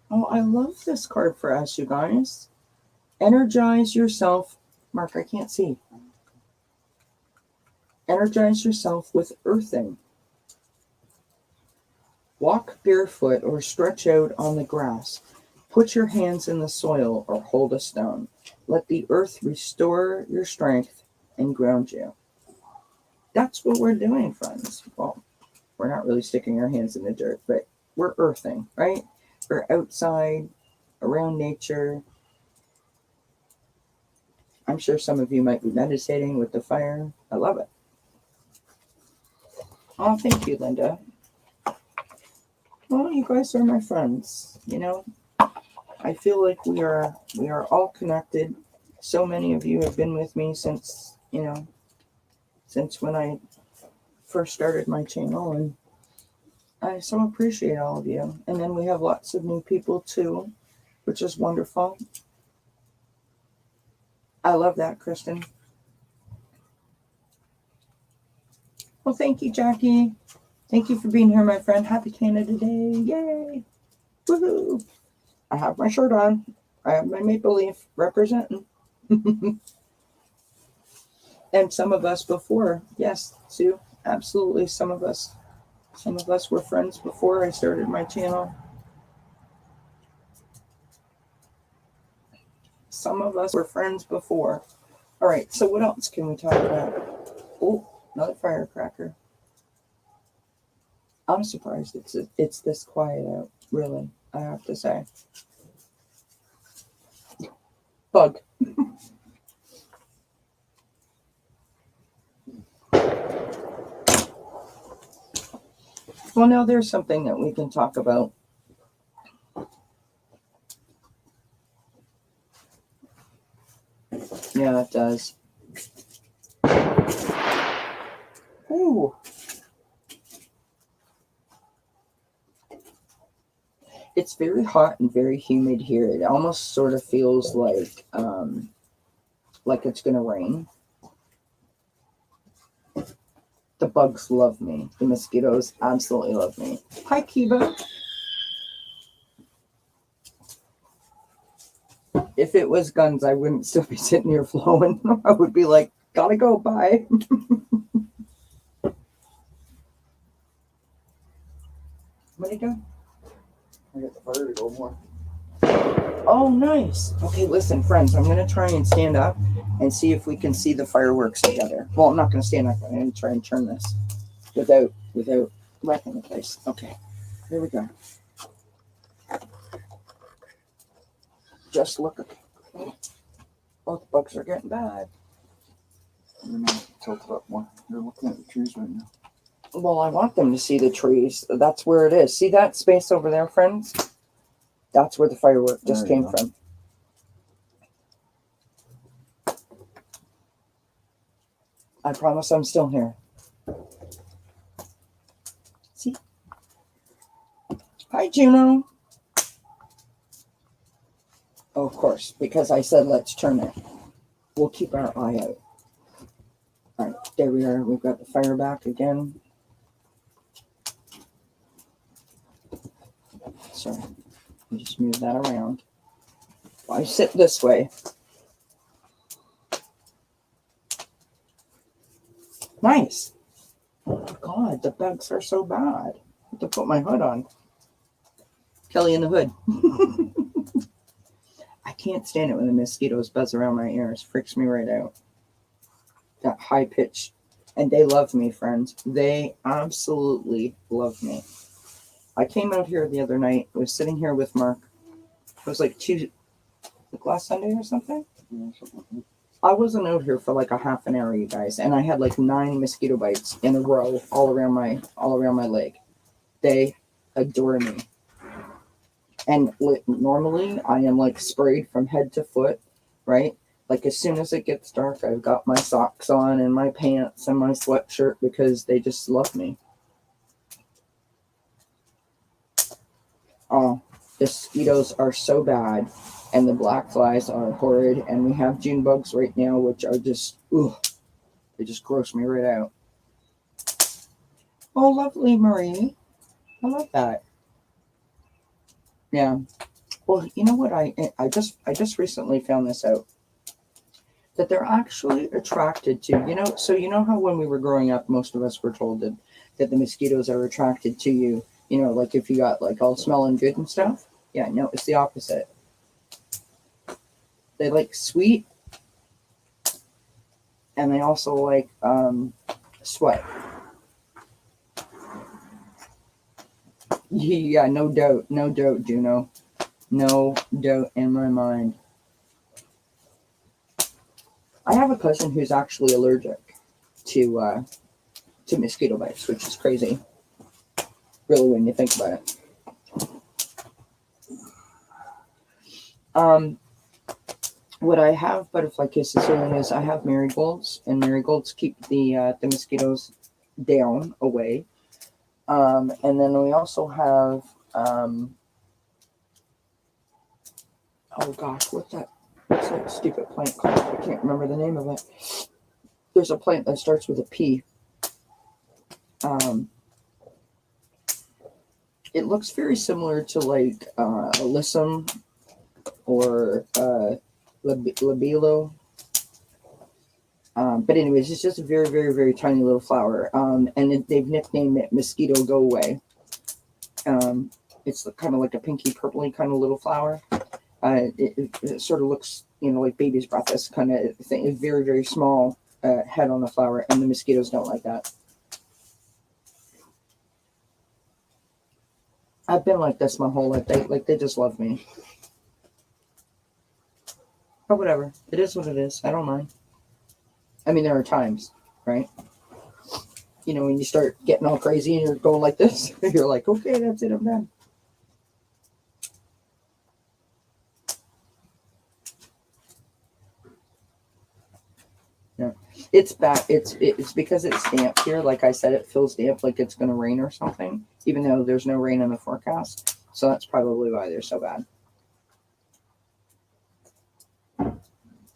Oh, I love this card for us, you guys. Energize yourself. Mark, I can't see. Energize yourself with earthing. Walk barefoot or stretch out on the grass. Put your hands in the soil or hold a stone. Let the earth restore your strength and ground you. That's what we're doing, friends. Well, we're not really sticking our hands in the dirt, but we're earthing, right? We're outside, around nature. I'm sure some of you might be meditating with the fire. I love it. Oh, thank you, Linda. Well, you guys are my friends. You know, I feel like we are all connected. So many of you have been with me since, since when I first started my channel, and I so appreciate all of you. And then we have lots of new people too, which is wonderful. I love that, Kristen. Well, thank you, Jackie. Thank you for being here, my friend. Happy Canada Day. Yay. Woohoo. I have my shirt on. I have my Maple Leaf representing. And some of us before. Yes, Sue. Absolutely. Some of us were friends before I started my channel. Some of us were friends before. All right, so what else can we talk about? Oh, another firecracker. I'm surprised it's this quiet out, really, I have to say. Bug. Well, now there's something that we can talk about. Yeah, it does. Ooh. It's very hot and very humid here. It almost sort of feels like it's gonna rain. The bugs love me. The mosquitoes absolutely love me. Hi, Kiba. If it was guns, I wouldn't still be sitting here flowing. I would be like, gotta go, bye. What are you doing? I got the fire to go more. Oh, nice. Okay, listen, friends, I'm going to try and stand up and see if we can see the fireworks together. Well, I'm not going to stand up. I'm going to try and turn this without wrecking the place. Okay, here we go. Just look at both the bugs are getting bad. You're gonna tilt it up more. You're looking at the trees right now. Well, I want them to see the trees. That's where it is. See that space over there, friends? That's where the firework just came from. I promise I'm still here. See? Hi, Juno. Oh, of course, because I said let's turn it. We'll keep our eye out. All right, there we are. We've got the fire back again. Sorry, I'll just move that around. I sit this way. Nice. Oh my God, the bugs are so bad. I have to put my hood on. Kelly in the hood. I can't stand it when the mosquitoes buzz around my ears. Freaks me right out. That high pitch. And they love me, friends. They absolutely love me. I came out here the other night. I was sitting here with Mark. It was like last Sunday or something? Yeah, something like that. I wasn't out here for like a half an hour, you guys, and I had like 9 mosquito bites in a row all around my leg. They adore me. And normally I am like sprayed from head to foot, right? Like as soon as it gets dark, I've got my socks on and my pants and my sweatshirt because they just love me. Oh, the mosquitoes are so bad. And the black flies are horrid. And we have June bugs right now, which are just, ugh, they just gross me right out. Oh, lovely, Marie. I love that. Yeah. Well, you know what? I just recently found this out, that they're actually attracted to, so you know how when we were growing up, most of us were told that the mosquitoes are attracted to you, like if you got like all smelling good and stuff. Yeah, no, it's the opposite. They like sweet, and they also like sweat. Yeah, no doubt, Juno. No doubt in my mind. I have a cousin who's actually allergic to mosquito bites, which is crazy, really, when you think about it. What I have, butterfly kisses, is I have marigolds, and marigolds keep the mosquitoes down, away. And then we also have, oh gosh, what's that stupid plant called? I can't remember the name of it. There's a plant that starts with a P. It looks very similar to like alyssum or labilo. But anyways, it's just a very, very, very tiny little flower. And they've nicknamed it Mosquito Go Away. It's kind of like a pinky purpley kind of little flower. It sort of looks, like baby's breath. This kind of thing. A very, very small head on the flower, and the mosquitoes don't like that. I've been like this my whole life. They just love me. But whatever. It is what it is. I don't mind. I mean, there are times, right? When you start getting all crazy and you're going like this, you're like, okay, that's it, I'm done. Yeah. It's bad. It's because it's damp here. Like I said, it feels damp, like it's going to rain or something, even though there's no rain in the forecast. So that's probably why they're so bad.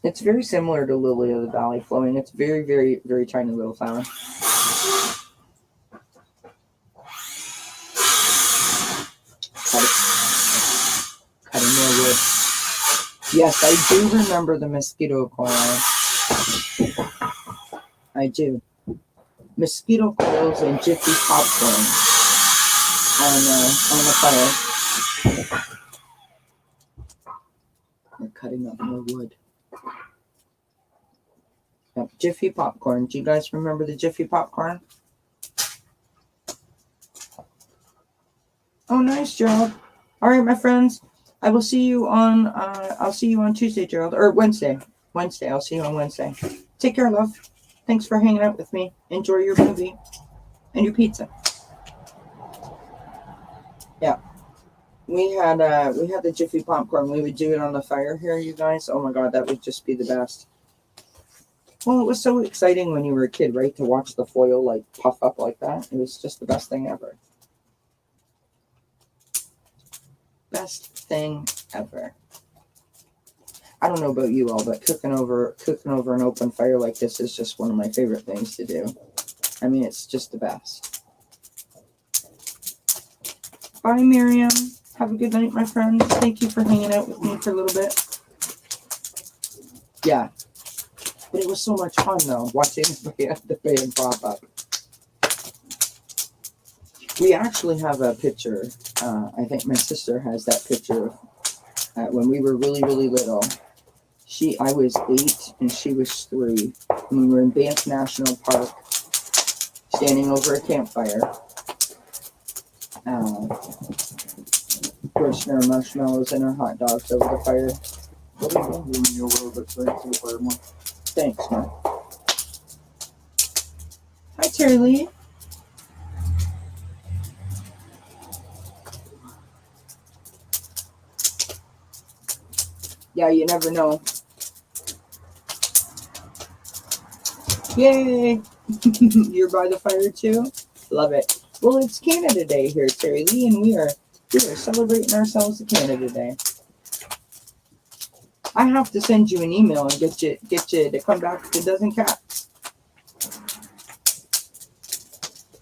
It's very similar to Lily of the Valley flowing. It's very, very, very tiny little flower. Cutting more wood. Yes, I do remember the mosquito coil. I do. Mosquito coils and Jiffy popcorn on the fire. We're cutting up more wood. Yep, Jiffy popcorn. Do you guys remember the Jiffy popcorn? Oh, nice, Gerald. All right, my friends. I will see you on. I'll see you on Tuesday, Gerald, or Wednesday. Wednesday. I'll see you on Wednesday. Take care, love. Thanks for hanging out with me. Enjoy your movie and your pizza. Yeah, we had the Jiffy popcorn. We would do it on the fire here, you guys. Oh my God, that would just be the best. Well, it was so exciting when you were a kid, right? To watch the foil like puff up like that. It was just the best thing ever. Best thing ever. I don't know about you all, but cooking over an open fire like this is just one of my favorite things to do. I mean, it's just the best. Bye, Miriam. Have a good night, my friends. Thank you for hanging out with me for a little bit. Yeah. But it was so much fun, though, watching the band pop up. We actually have a picture. I think my sister has that picture when we were really, really little. I was 8 and she was 3. And we were in Banff National Park, standing over a campfire, roasting our marshmallows and our hot dogs over the fire. What are you doing? You a little bit thanks to the fire more. Thanks, man. Hi, Terry Lee. Yeah, you never know. Yay! You're by the fire too? Love it. Well, it's Canada Day here, Terry Lee, and we are celebrating ourselves at Canada Day. I have to send you an email and get you to come back to Dozen Cats.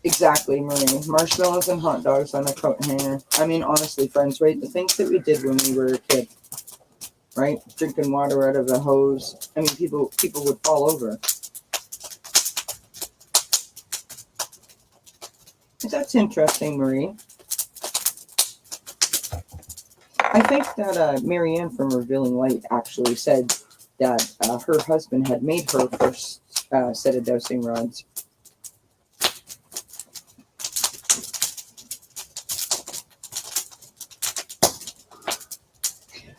Exactly, Marie. Marshmallows and hot dogs on a coat hanger. I mean, honestly, friends, right? The things that we did when we were a kid, right? Drinking water out of a hose. I mean, people would fall over. That's interesting, Marie. I think that Marianne from Revealing Light actually said that her husband had made her first set of dowsing rods.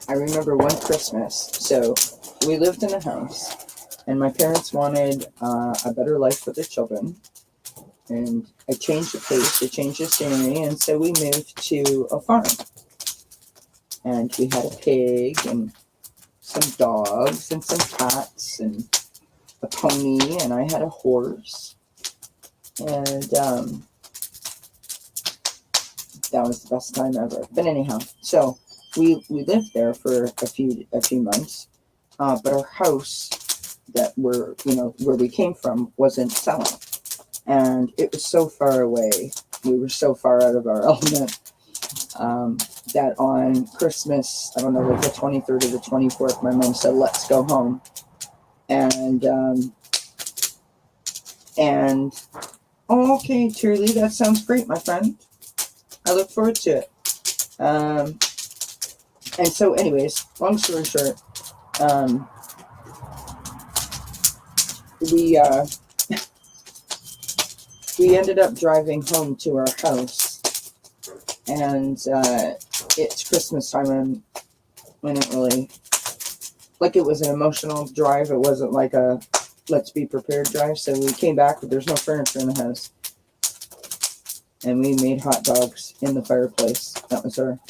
I remember one Christmas. So we lived in a house, and my parents wanted a better life for their children. And I changed the pace, I changed the scenery, and so we moved to a farm. And we had a pig and some dogs and some cats and a pony, and I had a horse. And that was the best time ever. But anyhow, so we lived there for a few months, but our house that where we came from wasn't selling, and it was so far away. We were so far out of our element. That on Christmas, I don't know, like the 23rd or the 24th, my mom said, let's go home. And oh, okay, Shirley, that sounds great, my friend. I look forward to it. And so anyways, long story short, we ended up driving home to our house, and it's Christmas time, and we didn't really, like, it was an emotional drive. It wasn't like a let's be prepared drive. So we came back, but there's no furniture in the house, and we made hot dogs in the fireplace. That was our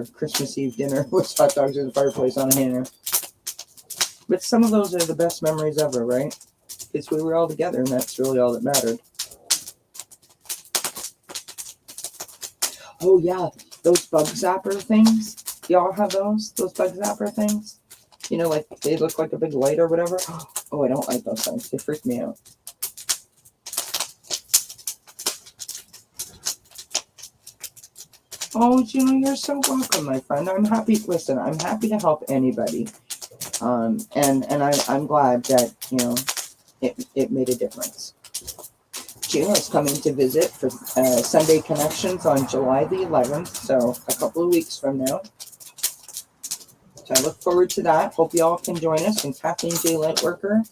Christmas Eve dinner, was hot dogs in the fireplace on a hanger. But some of those are the best memories ever, right? Because we were all together, and that's really all that mattered. Oh yeah, those bug zapper things. Y'all have those bug zapper things? You know, like they look like a big light or whatever. Oh, I don't like those things. They freak me out. Oh, Juno, you're so welcome, my friend. I'm happy. Listen, I'm happy to help anybody. And I'm glad that, you know, it made a difference. Juno's coming to visit for Sunday Connections on July the 11th, so a couple of weeks from now. So I look forward to that. Hope you all can join us. And Kathleen J. Lightworker,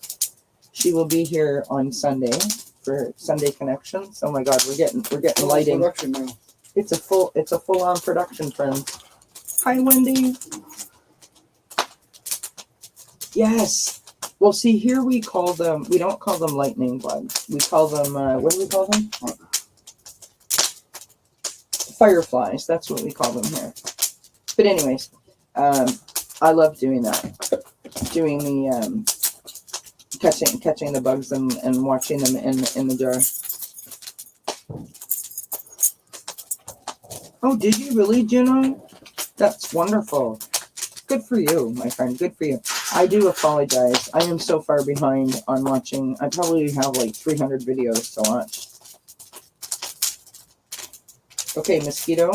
she will be here on Sunday for Sunday Connections. Oh my God, we're getting lighting. Production now. It's a full-on production, friends. Hi, Wendy. Yes. Well, see, here we don't call them lightning bugs. We call them, what do we call them? Fireflies. That's what we call them here. But anyways, I love doing that. Doing the, catching the bugs and watching them in the jar. Oh, did you really, Juno? That's wonderful. Good for you, my friend. Good for you. I do apologize. I am so far behind on watching. I probably have like 300 videos to watch. Okay, Mosquito.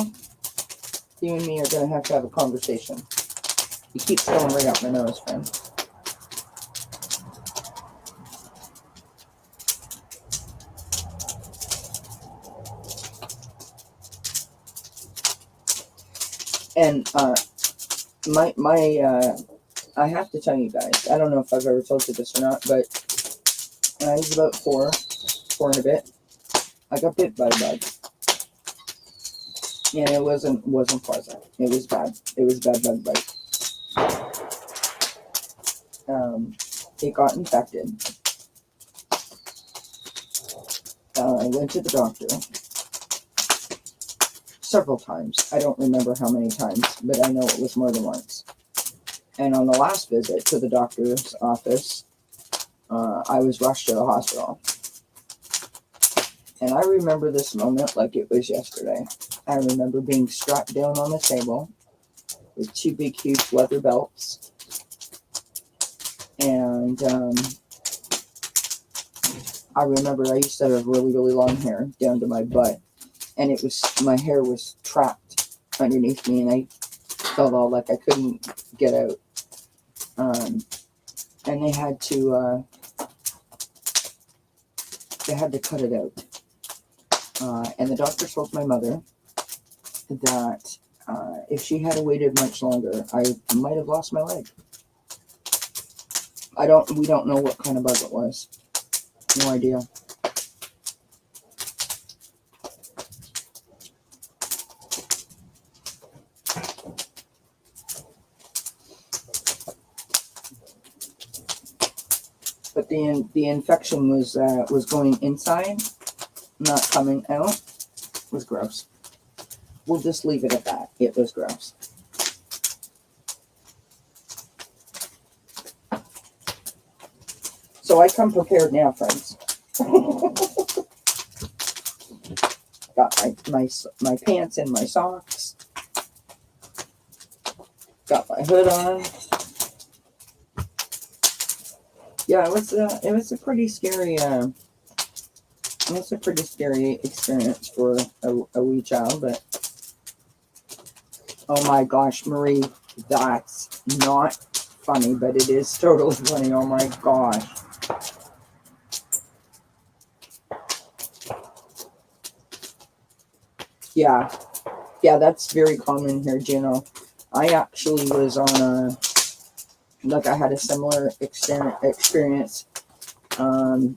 You and me are going to have a conversation. You keep going right up my nose, friend. And I have to tell you guys, I don't know if I've ever told you this or not, but when I was about four and a bit, I got bit by a bug. And it wasn't pleasant. It was bad. It was a bad bug bite. It got infected. I went to the doctor several times. I don't remember how many times, but I know it was more than once. And on the last visit to the doctor's office, I was rushed to the hospital. And I remember this moment like it was yesterday. I remember being strapped down on the table with two big, huge leather belts And I remember I used to have really, really long hair down to my butt, and it was, my hair was trapped underneath me, and I felt all like I couldn't get out. And they had to cut it out. And the doctor told my mother that if she had waited much longer, I might have lost my leg. We don't know what kind of bug it was. No idea. But the infection was going inside, not coming out. It was gross. We'll just leave it at that. It was gross. So I come prepared now, friends. Got my pants and my socks. Got my hood on. Yeah, it was a pretty scary experience for a wee child, but oh my gosh, Marie, that's not funny, but it is totally funny. Oh my gosh. Yeah, that's very common here, Gino. I actually was on I had a similar experience. I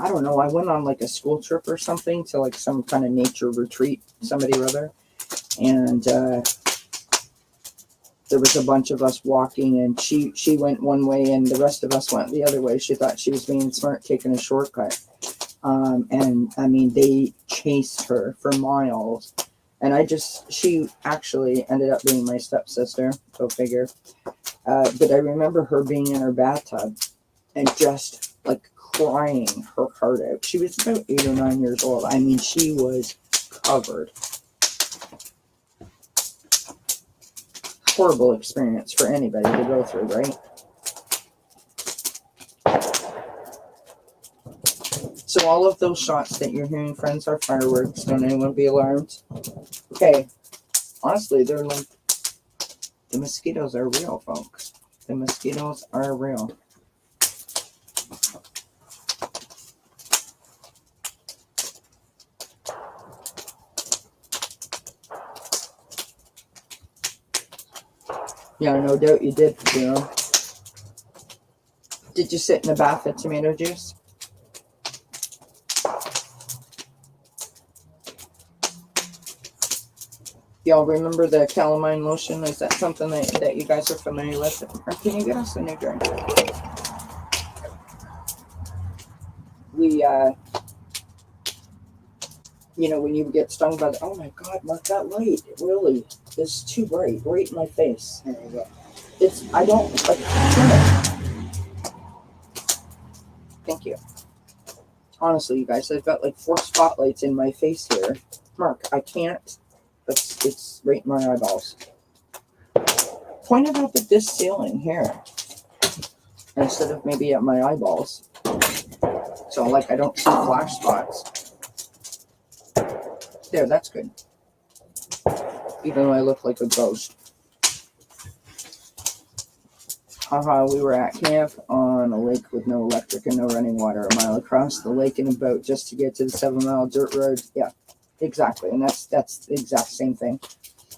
don't know, I went on like a school trip or something to like some kind of nature retreat, somebody or other, and there was a bunch of us walking, and she went one way and the rest of us went the other way. She thought she was being smart, taking a shortcut. And I mean, they chased her for miles. And she actually ended up being my stepsister, go figure. But I remember her being in her bathtub and just like crying her heart out. She was about 8 or 9 years old. I mean, she was covered. Horrible experience for anybody to go through, right? So all of those shots that you're hearing, friends, are fireworks. Don't anyone be alarmed. Okay. Honestly, they're like, the mosquitoes are real, folks. The mosquitoes are real. Yeah, no doubt you did, you know. Did you sit in a bath of tomato juice? Y'all remember the calamine lotion? Is that something that you guys are familiar with? Or can you get us a new drink? We, you know, when you get stung by the, oh my God, Mark, that light, it really is too bright, right in my face. There you go. I don't, like, turn it. Thank you. Honestly, you guys, I've got like 4 spotlights in my face here. Mark, I can't. It's right in my eyeballs. Point it up at this ceiling here instead of maybe at my eyeballs. So like I don't see flash spots. There, that's good. Even though I look like a ghost. Haha, we were at camp on a lake with no electric and no running water, a mile across the lake in a boat just to get to the 7-mile dirt road. Yeah, exactly. And that's the exact same thing.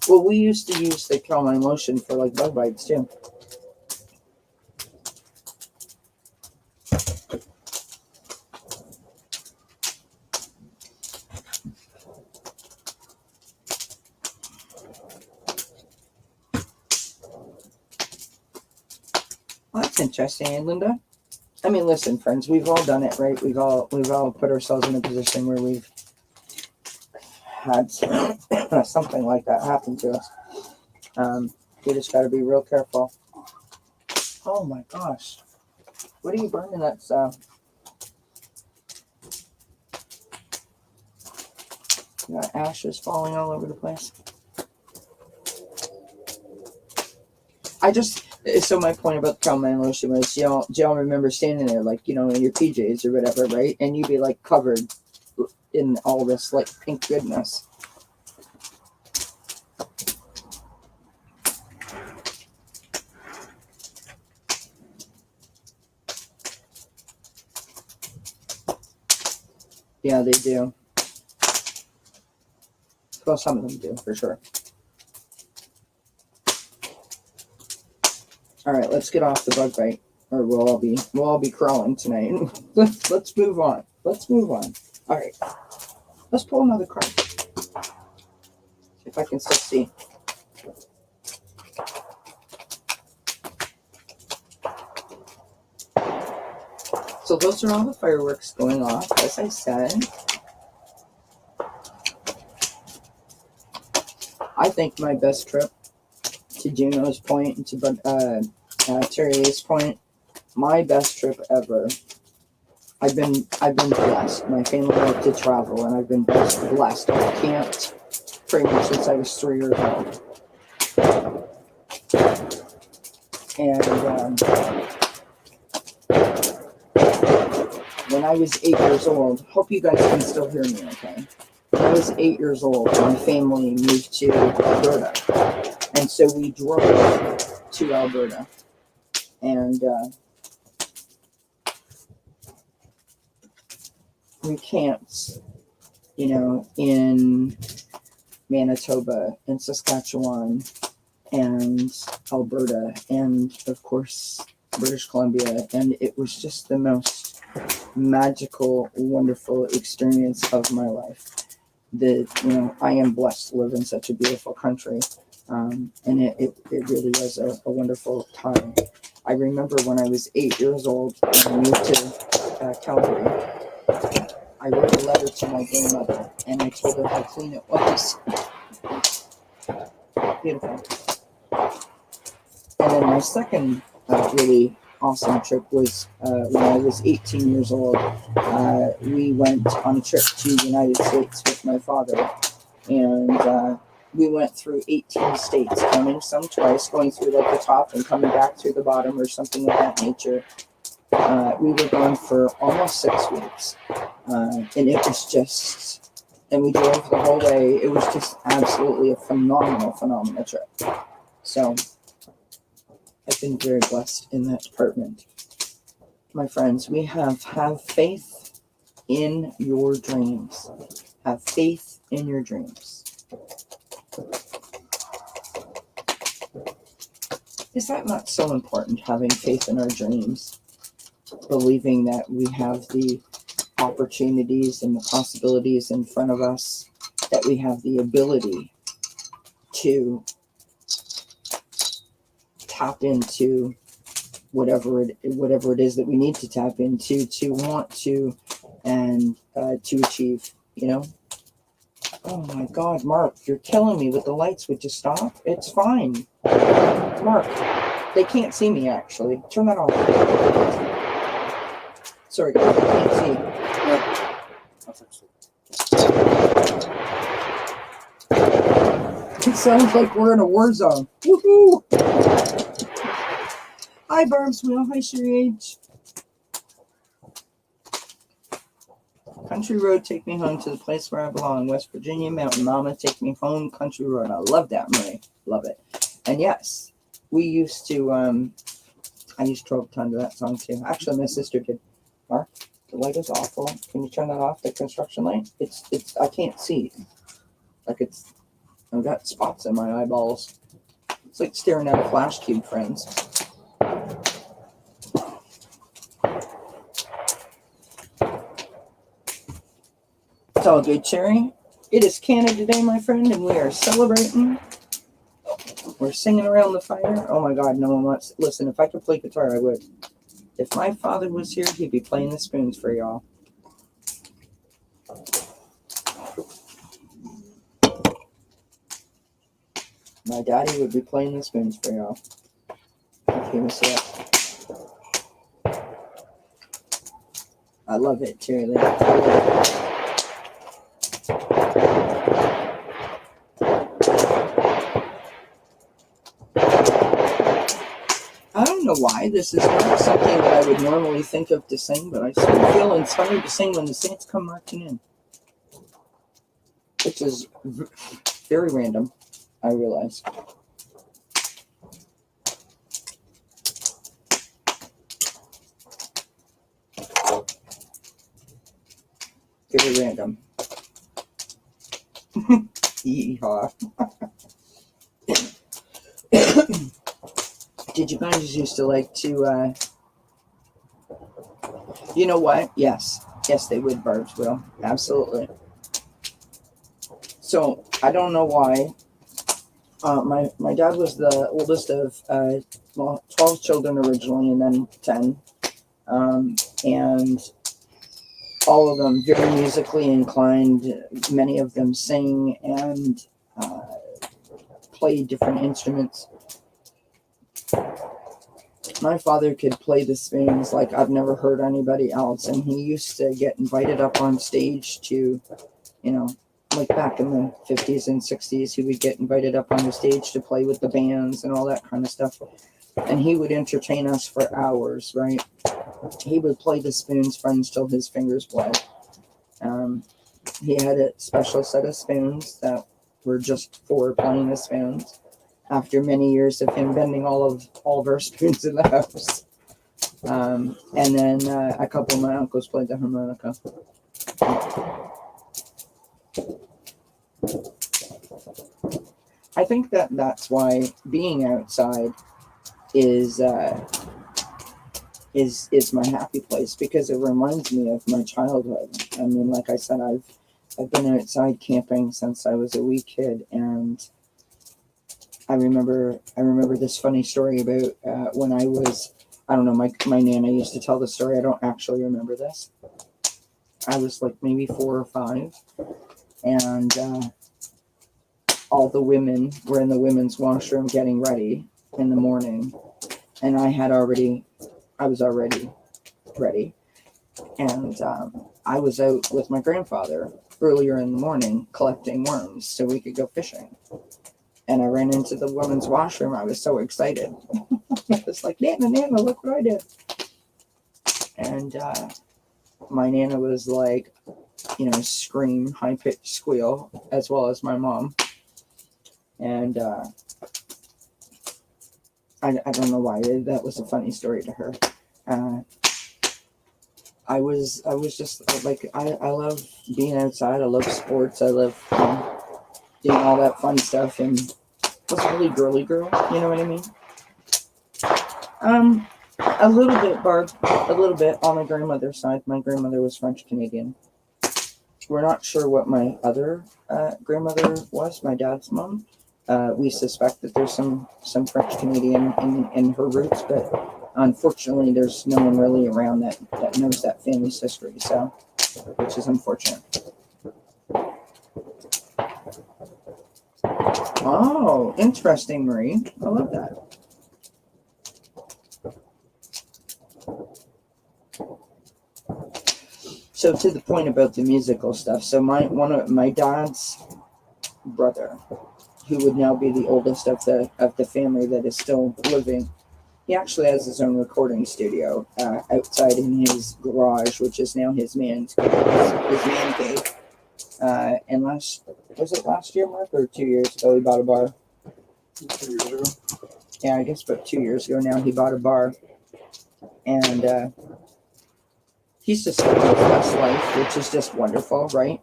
Well, we used to use the calamine lotion for like bug bites too. Well, that's interesting, Linda. I mean, listen, friends, we've all done it, right? We've all put ourselves in a position where we've had something like that happen to us. You just got to be real careful. Oh my gosh, what are you burning? That's you got ashes falling all over the place. So my point about the Calmine lotion was, y'all remember standing there, like, in your PJs or whatever, right? And you'd be like covered in all this like pink goodness. Yeah, they do. Well, some of them do, for sure. All right, let's get off the bug bite, or we'll all be crawling tonight. Let's move on. All right, let's pull another card. See if I can still see. So those are all the fireworks going off, as I said. I think my best trip, to Juno's point and to Terrier's point, my best trip ever. I've been blessed. My family liked to travel, and I've been blessed. I've camped pretty much since I was 3 years old. And when I was 8 years old, hope you guys can still hear me okay. When I was 8 years old, my family moved to Alberta. And so we drove to Alberta. And we camped, in Manitoba and Saskatchewan and Alberta and, of course, British Columbia. And it was just the most magical, wonderful experience of my life. I am blessed to live in such a beautiful country. And it really was a wonderful time. I remember when I was 8 years old and I moved to Calgary, I wrote a letter to my grandmother and I told her how clean it was. Beautiful. And then my second really awesome trip was when I was 18 years old. We went on a trip to the United States with my father, and we went through 18 states, coming some twice, going through like the top and coming back through the bottom or something of that nature. We were gone for almost 6 weeks, and it was just, and we drove the whole way. It was just absolutely a phenomenal trip. So I've been very blessed in that department. My friends, we have faith in your dreams. Have faith in your dreams. Is that not so important, having faith in our dreams? Believing that we have the opportunities and the possibilities in front of us, that we have the ability to tap into whatever it is that we need to tap into, to want to, and to achieve, Oh my God, Mark, you're killing me with the lights. Would you stop? It's fine. Mark, they can't see me actually. Turn that off. Sorry, guys, I can't see. That's actually. It sounds like we're in a war zone. Woohoo! Hi, Barb's Wheel. Hi, Sherry H. Country road, take me home to the place where I belong. West Virginia, Mountain Mama, take me home. Country road. I love that, Marie. Love it. And yes, we used to, I used to roll a ton to that song too. Actually, my sister did. Mark, the light is awful. Can you turn that off, the construction light? It's, I can't see. Like I've got spots in my eyeballs. It's like staring at a flash cube, friends. It's all good, Cherry. It is Canada Day, my friend, and we are celebrating. We're singing around the fire. Oh my God, no one wants. Listen, if I could play guitar, I would. If my father was here, he'd be playing the spoons for y'all. My daddy would be playing the spoons for y'all. Okay, let's see it. I love it, Cherry Lee. I love it. I don't know why this is not something that I would normally think of to sing, but I still feel inspired to sing when the saints come marching in. Which is very random, I realize. Very random. Yeehaw. Did you guys used to like to, you know what? Yes. Yes, they would, Barb's will. Absolutely. So, I don't know why. My dad was the oldest of, 12 children originally and then 10. And all of them very musically inclined. Many of them sing and play different instruments. My father could play the spoons like I've never heard anybody else, and he used to get invited up on stage to, you know, like back in the 50s and 60s, he would get invited up on the stage to play with the bands and all that kind of stuff. And he would entertain us for hours, right? He would play the spoons friends till his fingers bled. He had a special set of spoons that were just for playing the spoons. After many years of him bending all of our spoons in the house. And then a couple of my uncles played the harmonica. I think that's why being outside is my happy place, because it reminds me of my childhood. I mean, like I said, I've been outside camping since I was a wee kid, and I remember this funny story about when I was, I don't know, my Nana used to tell the story. I don't actually remember this. I was like maybe 4 or 5, and all the women were in the women's washroom getting ready in the morning, and I was already ready, and I was out with my grandfather earlier in the morning collecting worms so we could go fishing. And I ran into the women's washroom. I was so excited. I was like, Nana, look what I did. And my Nana was like, scream, high-pitched squeal, as well as my mom. And I don't know why that was a funny story to her. I was just like, I love being outside. I love sports. I love doing all that fun stuff, and was a really girly girl, you know what I mean? A little bit, Barb, a little bit on my grandmother's side. My grandmother was French Canadian. We're not sure what my other grandmother was, my dad's mom. We suspect that there's some French Canadian in her roots, but unfortunately, there's no one really around that knows that family's history, so, which is unfortunate. Oh, interesting, Marie. I love that. So to the point about the musical stuff. So my dad's brother, who would now be the oldest of the family that is still living, he actually has his own recording studio outside in his garage, which is now his man cave. And was it last year, Mark, or 2 years ago he bought a bar? 2 years ago. Yeah, I guess about 2 years ago now he bought a bar. And he's just living his best life, which is just wonderful, right?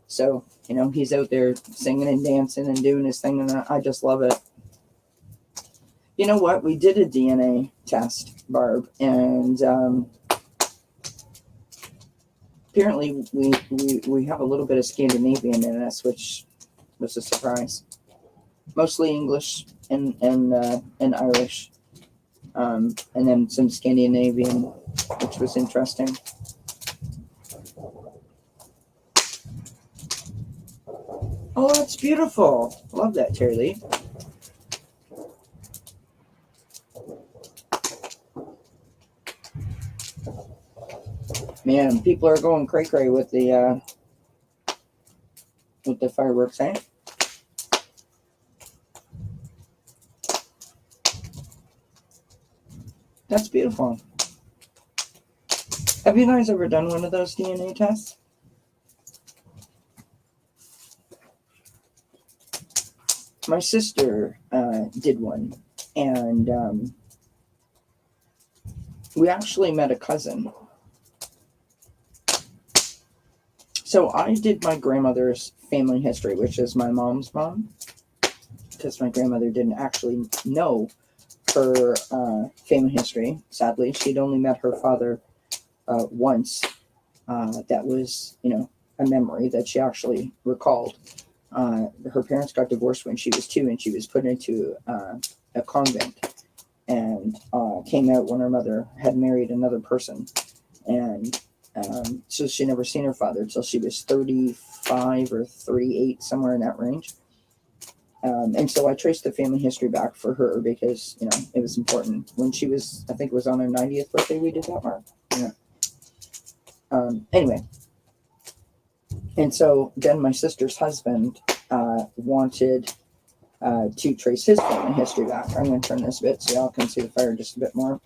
So, he's out there singing and dancing and doing his thing, and I just love it. You know what? We did a DNA test, Barb, and apparently we have a little bit of Scandinavian in us, which was a surprise. Mostly English and Irish, and then some Scandinavian, which was interesting. Oh, that's beautiful. Love that, Terry Lee. Man, people are going cray-cray with the fireworks, eh? That's beautiful. Have you guys ever done one of those DNA tests? My sister did one, and we actually met a cousin. So I did my grandmother's family history, which is my mom's mom, because my grandmother didn't actually know her family history. Sadly, she'd only met her father once. That was, a memory that she actually recalled. Her parents got divorced when she was 2, and she was put into a convent, and came out when her mother had married another person. And so she never seen her father until she was 35 or 38, somewhere in that range. And so I traced the family history back for her because, it was important. When she was, I think it was on her 90th birthday, we did that, Mark. Yeah. Anyway. And so then my sister's husband wanted to trace his family history back. I'm going to turn this a bit so y'all can see the fire just a bit more.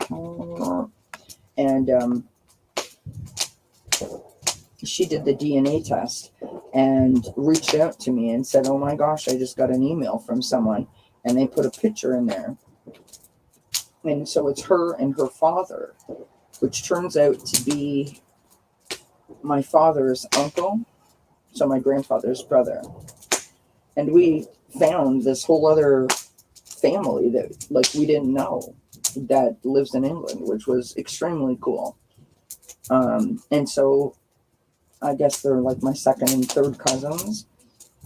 And she did the DNA test and reached out to me and said, oh my gosh, I just got an email from someone, and they put a picture in there. And so it's her and her father, which turns out to be my father's uncle, so my grandfather's brother. And we found this whole other family that we didn't know that lives in England, which was extremely cool. And so I guess they're like my second and third cousins.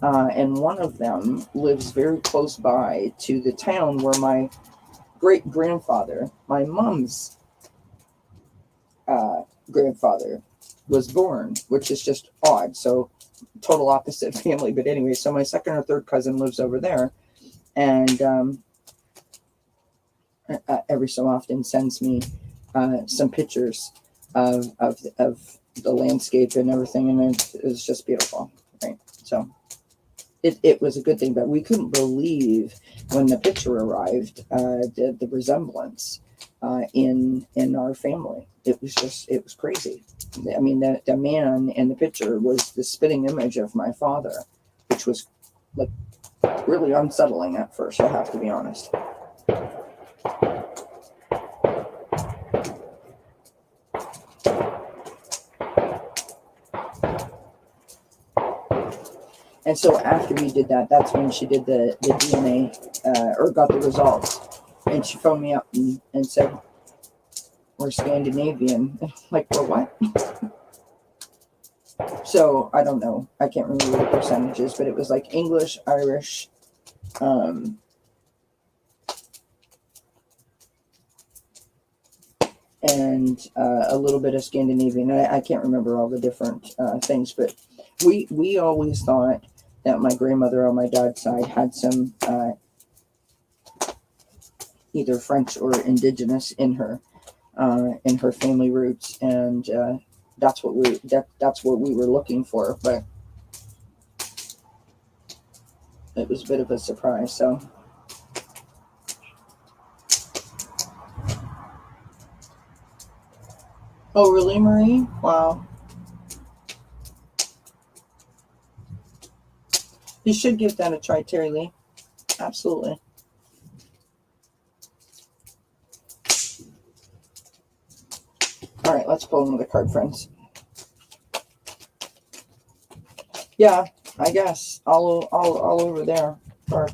And one of them lives very close by to the town where my great-grandfather, my mom's grandfather, was born, which is just odd. So total opposite family. But anyway, so my second or third cousin lives over there. And every so often sends me some pictures of the landscape and everything, and it's just beautiful, right? So it was a good thing, but we couldn't believe when the picture arrived the resemblance in our family. It was crazy. I mean, the man in the picture was the spitting image of my father, which was really unsettling at first, I have to be honest. And so after we did that, that's when she did the DNA, or got the results. And she phoned me up and said, we're Scandinavian. Like, we're what? So, I don't know. I can't remember the percentages, but it was like English, Irish, and a little bit of Scandinavian. I can't remember all the different things, but we always thought that my grandmother on my dad's side had some either French or indigenous in her family roots, and that's what we were looking for. But it was a bit of a surprise. So. Oh, really, Marie? Wow. You should give that a try, Terry Lee. Absolutely. All right, let's pull another card, friends. Yeah, I guess all over there. Or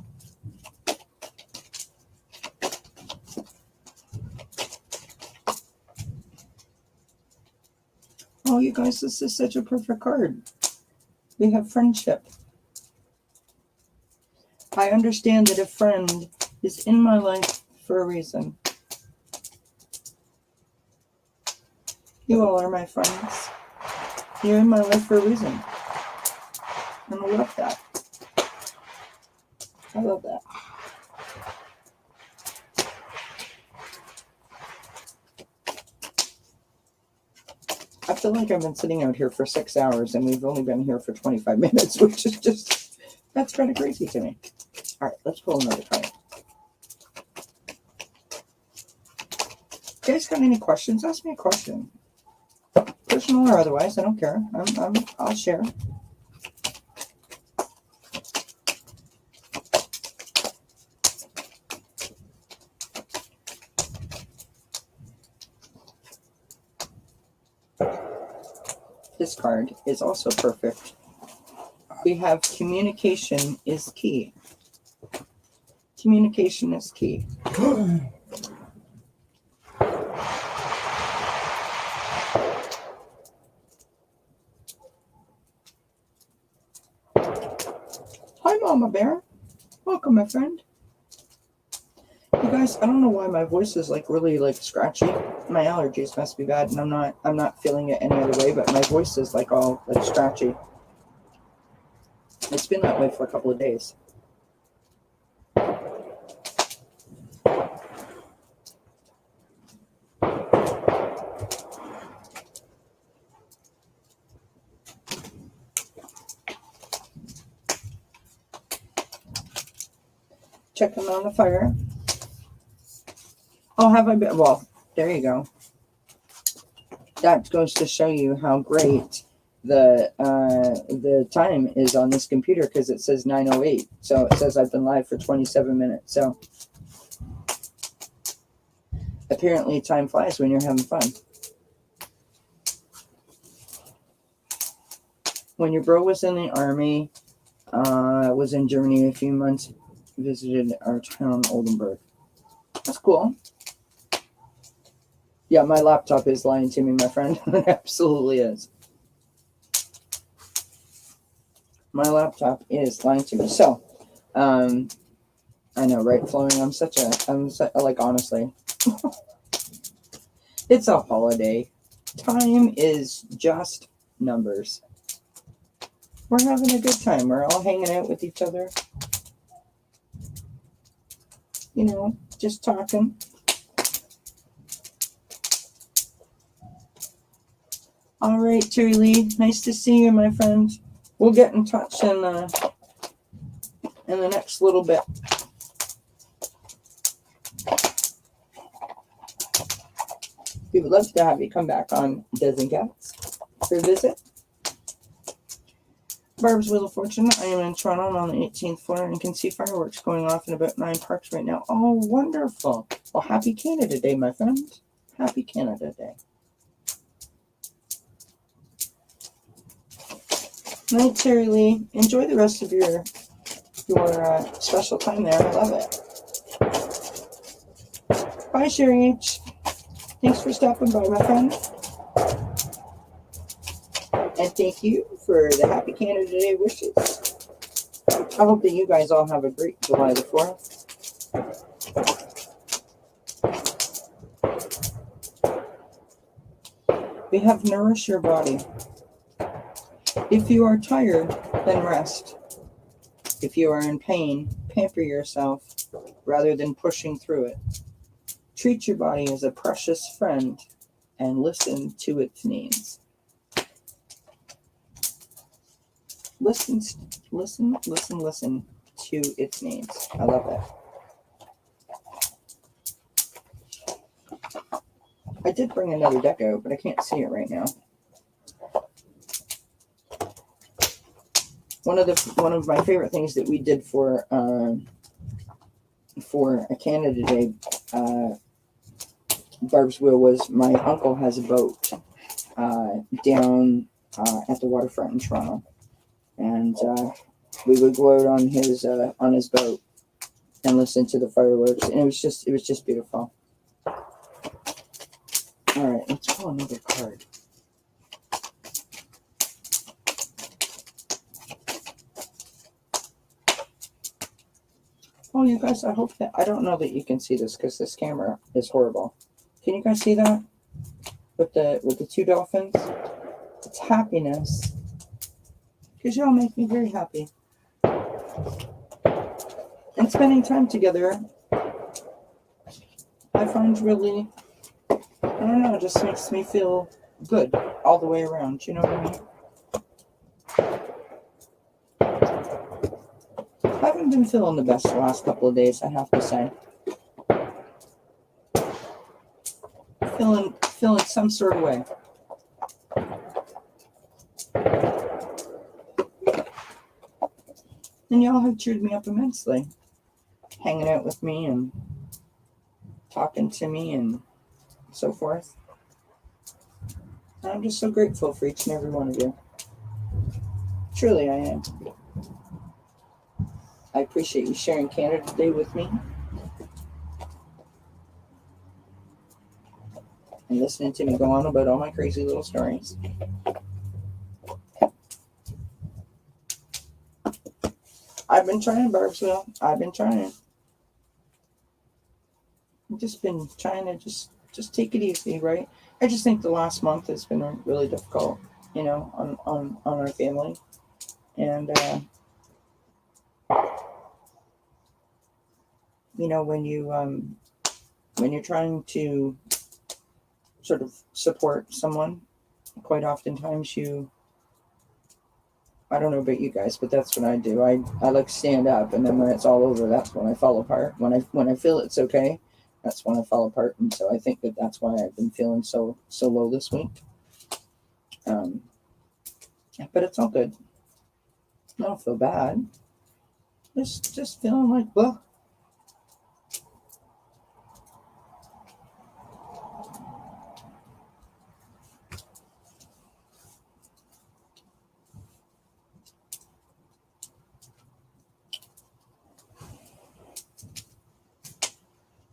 oh, you guys, this is such a perfect card. We have friendship. I understand that a friend is in my life for a reason. You all are my friends. You're in my life for a reason. And I love that. I love that. I feel like I've been sitting out here for 6 hours and we've only been here for 25 minutes, which is just, that's kind of crazy to me. All right, let's pull another card. you guys got any questions? Ask me a question. Personal or otherwise, I don't care. I'll share. This card is also perfect. We have communication is key. Communication is key. Hi, Mama Bear. Welcome, my friend. You guys, I don't know why my voice is like really like scratchy. My allergies must be bad, and I'm not feeling it any other way. But my voice is like all like scratchy. It's been that way for a couple of days. Checking on the fire. Oh, have I been? Well, there you go. That goes to show you how great the time is on this computer, because it says 9:08. So it says I've been live for 27 minutes. So apparently time flies when you're having fun. When your bro was in the army, was in Germany a few months, visited our town, Oldenburg. That's cool. Yeah, my laptop is lying to me, my friend. It absolutely is. My laptop is lying to me. So, I know, right, Flowing? Like, honestly, it's a holiday. Time is just numbers. We're having a good time. We're all hanging out with each other. You know, just talking. All right, Terry Lee. Nice to see you, my friend. We'll get in touch in the next little bit. We would love to have you come back on dzncats for a visit. Barb's Wheel of Fortune. I am in Toronto. I'm on the 18th floor and can see fireworks going off in about 9 parks right now. Oh, wonderful. Well, happy Canada Day, my friend. Happy Canada Day. Night, Terry Lee. Enjoy the rest of your special time there. I love it. Bye, Sherry H. Thanks for stopping by, my friend. And thank you for the Happy Canada Day wishes. I hope that you guys all have a great July the 4th. We have nourish your body. If you are tired, then rest. If you are in pain, pamper yourself rather than pushing through it. Treat your body as a precious friend and listen to its needs. Listen to its needs. I love that. I did bring another deck out, but I can't see it right now. One of my favorite things that we did for a Canada Day, Barb's Wheel, was my uncle has a boat down at the waterfront in Toronto, and we would go out on his boat and listen to the fireworks, and it was just beautiful. All right, let's pull another card. Oh, you guys, I hope that, I don't know that you can see this because this camera is horrible. Can you guys see that? With the two dolphins? It's happiness. Because y'all make me very happy. And spending time together, I find really, I don't know, it just makes me feel good all the way around. You know what I mean? I haven't been feeling the best the last couple of days, I have to say. feeling some sort of way. And y'all have cheered me up immensely, hanging out with me and talking to me and so forth. I'm just so grateful for each and every one of you. Truly, I am. I appreciate you sharing Canada Day with me and listening to me go on about all my crazy little stories. I've been trying, Barbsville. I've been trying. I've just been trying to just take it easy, right? I just think the last month has been really difficult, you know, on our family. And, you know, when you're trying to sort of support someone, quite oftentimes I don't know about you guys, but that's what I do. I like stand up, and then when it's all over, that's when I fall apart. When I feel it's okay, that's when I fall apart. And so I think that's why I've been feeling so low this week. But it's all good. I don't feel bad. Just feeling like, well,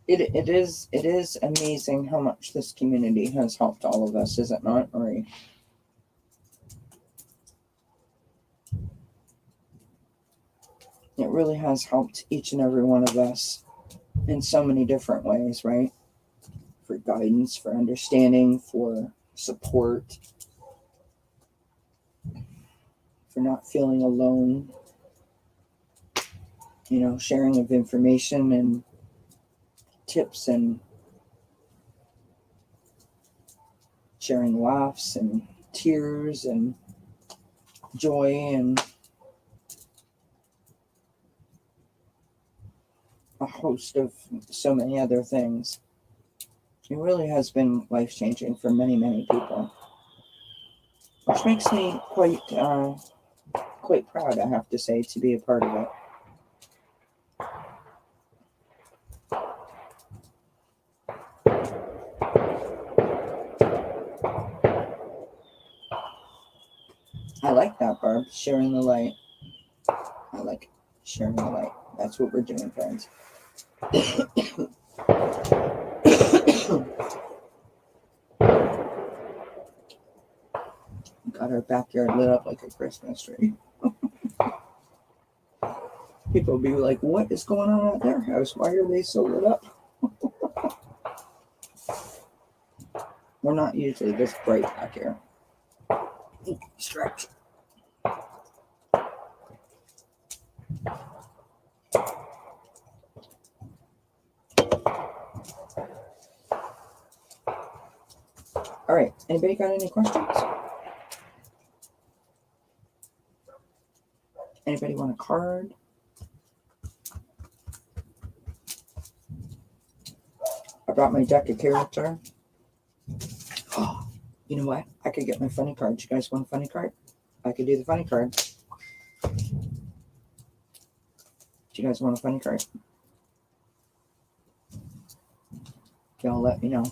it is amazing how much this community has helped all of us, is it not, Marie? It really has helped each and every one of us in so many different ways, right? For guidance, for understanding, for support, for not feeling alone, you know, sharing of information and tips and sharing laughs and tears and joy and a host of so many other things. It really has been life-changing for many, many people, which makes me quite proud, I have to say, to be a part of it. I like that, Barb, sharing the light. I like sharing the light. That's what we're doing, friends. Got our backyard lit up like a Christmas tree. People will be like, what is going on at their house? Why are they so lit up? We're not usually this bright back here. Stretch. All right. Anybody got any questions? Anybody want a card? I brought my deck of character. Oh, you know what? I could get my funny card. You guys want a funny card? I could do the funny card. Do you guys want a funny card? Y'all let me know.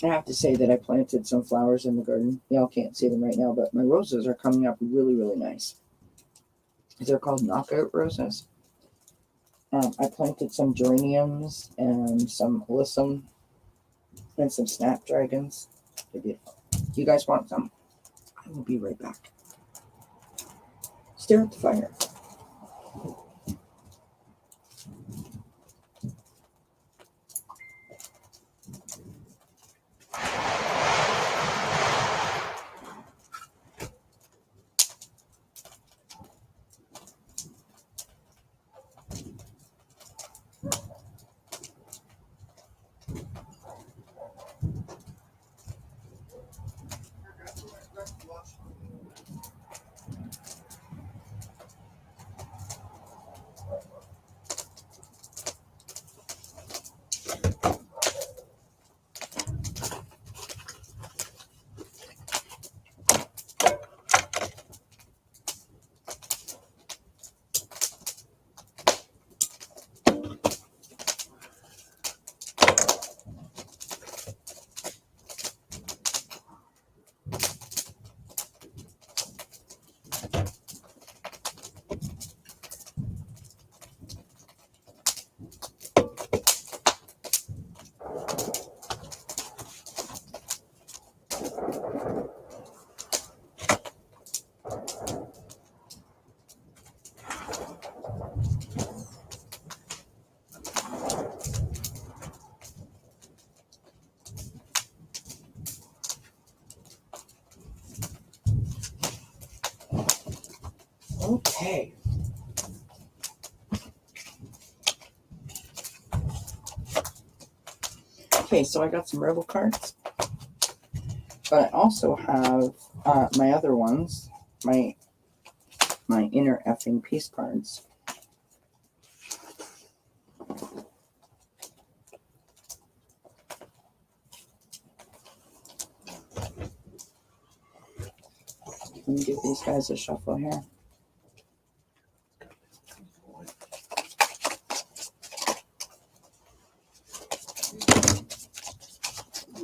I have to say that I planted some flowers in the garden. Y'all can't see them right now, but my roses are coming up really, really nice. They're called knockout roses. I planted some geraniums and some alyssum and some snapdragons. They're beautiful. You guys want some? I will be right back. Stare at the fire. Okay, so I got some rebel cards. But I also have my other ones, my inner effing peace cards. Let me give these guys a shuffle here.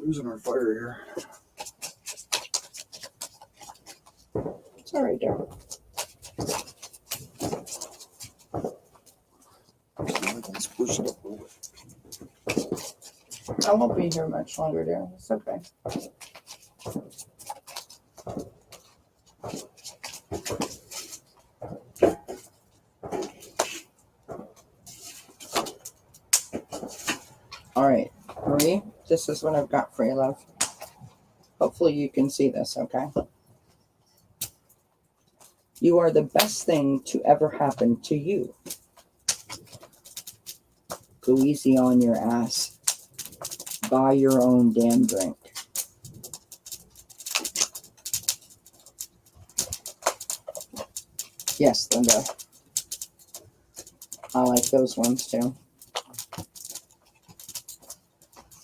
Losing our fire here. It's all right, there. Let's push it up a little bit. I won't be here much longer, dear. It's okay. All right, Marie, this is what I've got for you, love. Hopefully you can see this, okay? You are the best thing to ever happen to you. Go easy on your ass. Buy your own damn drink. Yes, Linda. I like those ones too.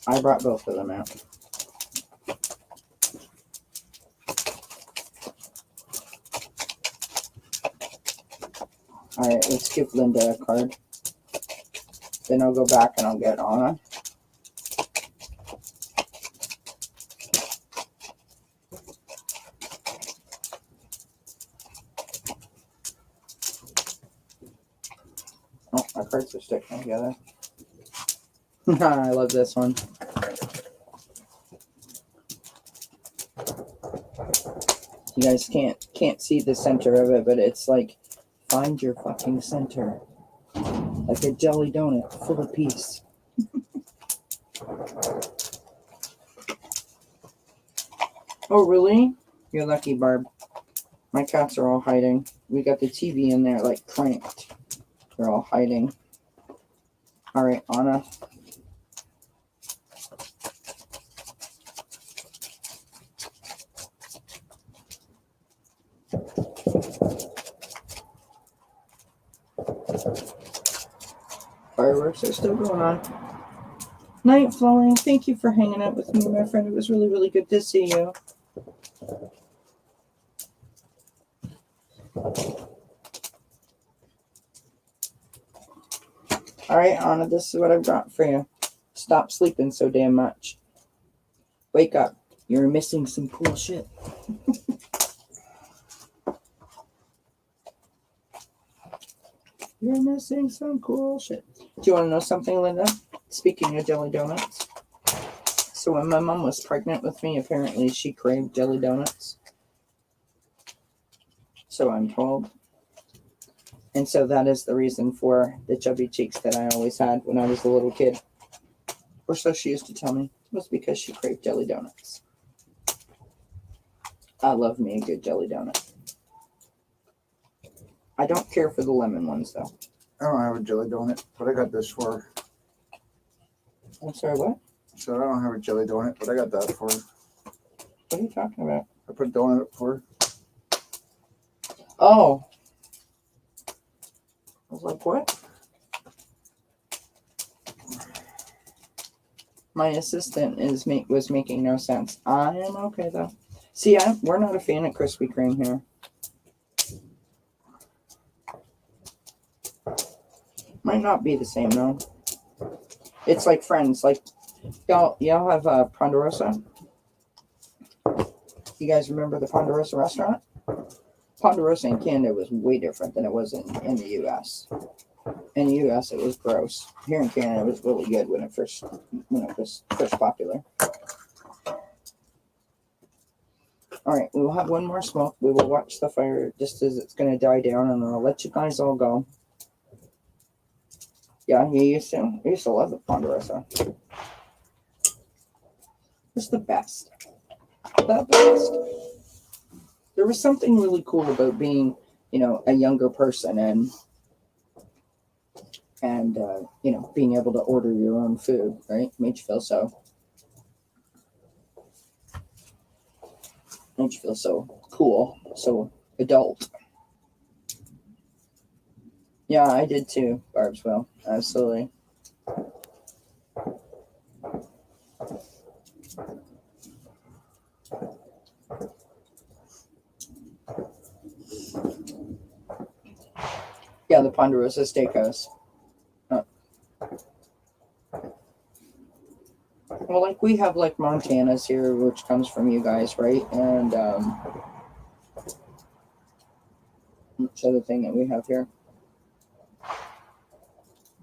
I brought both of them out. All right, let's give Linda a card. Then I'll go back and I'll get Anna. Oh, my cards are sticking together. I love this one. You guys can't see the center of it, but it's like, find your fucking center. Like a jelly donut full of peace. Oh, really? You're lucky, Barb. My cats are all hiding. We got the TV in there, like, cranked. They're all hiding. All right, Anna. Fireworks are still going on. Night Flowing, thank you for hanging out with me, my friend. It was really, really good to see you. All right, Anna, this is what I've got for you. Stop sleeping so damn much. Wake up. You're missing some cool shit. You're missing some cool shit. Do you want to know something, Linda? Speaking of jelly donuts. So when my mom was pregnant with me, apparently she craved jelly donuts. So I'm told. And so that is the reason for the chubby cheeks that I always had when I was a little kid. Or so she used to tell me. It was because she craved jelly donuts. I love me a good jelly donut. I don't care for the lemon ones, though. I don't have a jelly donut, but I got this for. I'm sorry, what? So I don't have a jelly donut, but I got that for. What are you talking about? I put a donut up for. Oh. I was like, what? My assistant was making no sense. I am okay, though. See, we're not a fan of Krispy Kreme here. Might not be the same, though. It's like Friends. Like, y'all have Ponderosa? You guys remember the Ponderosa restaurant? Ponderosa in Canada was way different than it was in the U.S. In the U.S., it was gross. Here in Canada, it was really good when it was first popular. All right, we will have one more smoke. We will watch the fire just as it's going to die down, and I'll let you guys all go. Yeah, you used to. I used to love the Ponderosa. It's the best. The best. There was something really cool about being, a younger person and being able to order your own food, right? Made you feel so Don't you feel so cool, so adult? Yeah, I did too, Barb's will. Absolutely. Yeah, the Ponderosa Steakhouse. Well, like we have like Montana's here, which comes from you guys, right? And which other thing that we have here?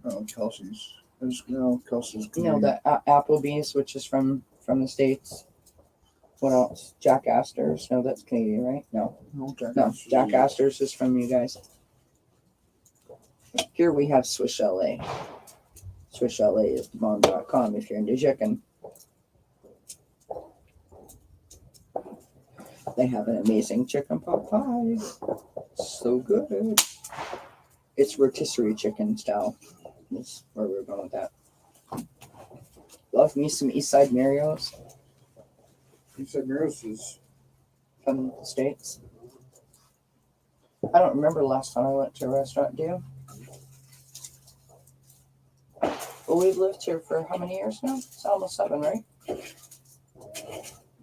Oh, Kelsey's. No, Kelsey's. You know, the Applebee's, which is from the States. What else? Jack Astor's. No, that's Canadian, right? No, Jack Astor's is from you guys. Here we have Swiss Chalet. Swiss Chalet is mom.com if you're into chicken. They have an amazing chicken pot pie. So good. It's rotisserie chicken style. That's where we're going with that. Love me some Eastside Mario's. Eastside Mario's is from the States. I don't remember the last time I went to a restaurant, do you? Well, we've lived here for how many years now? It's almost 7, right?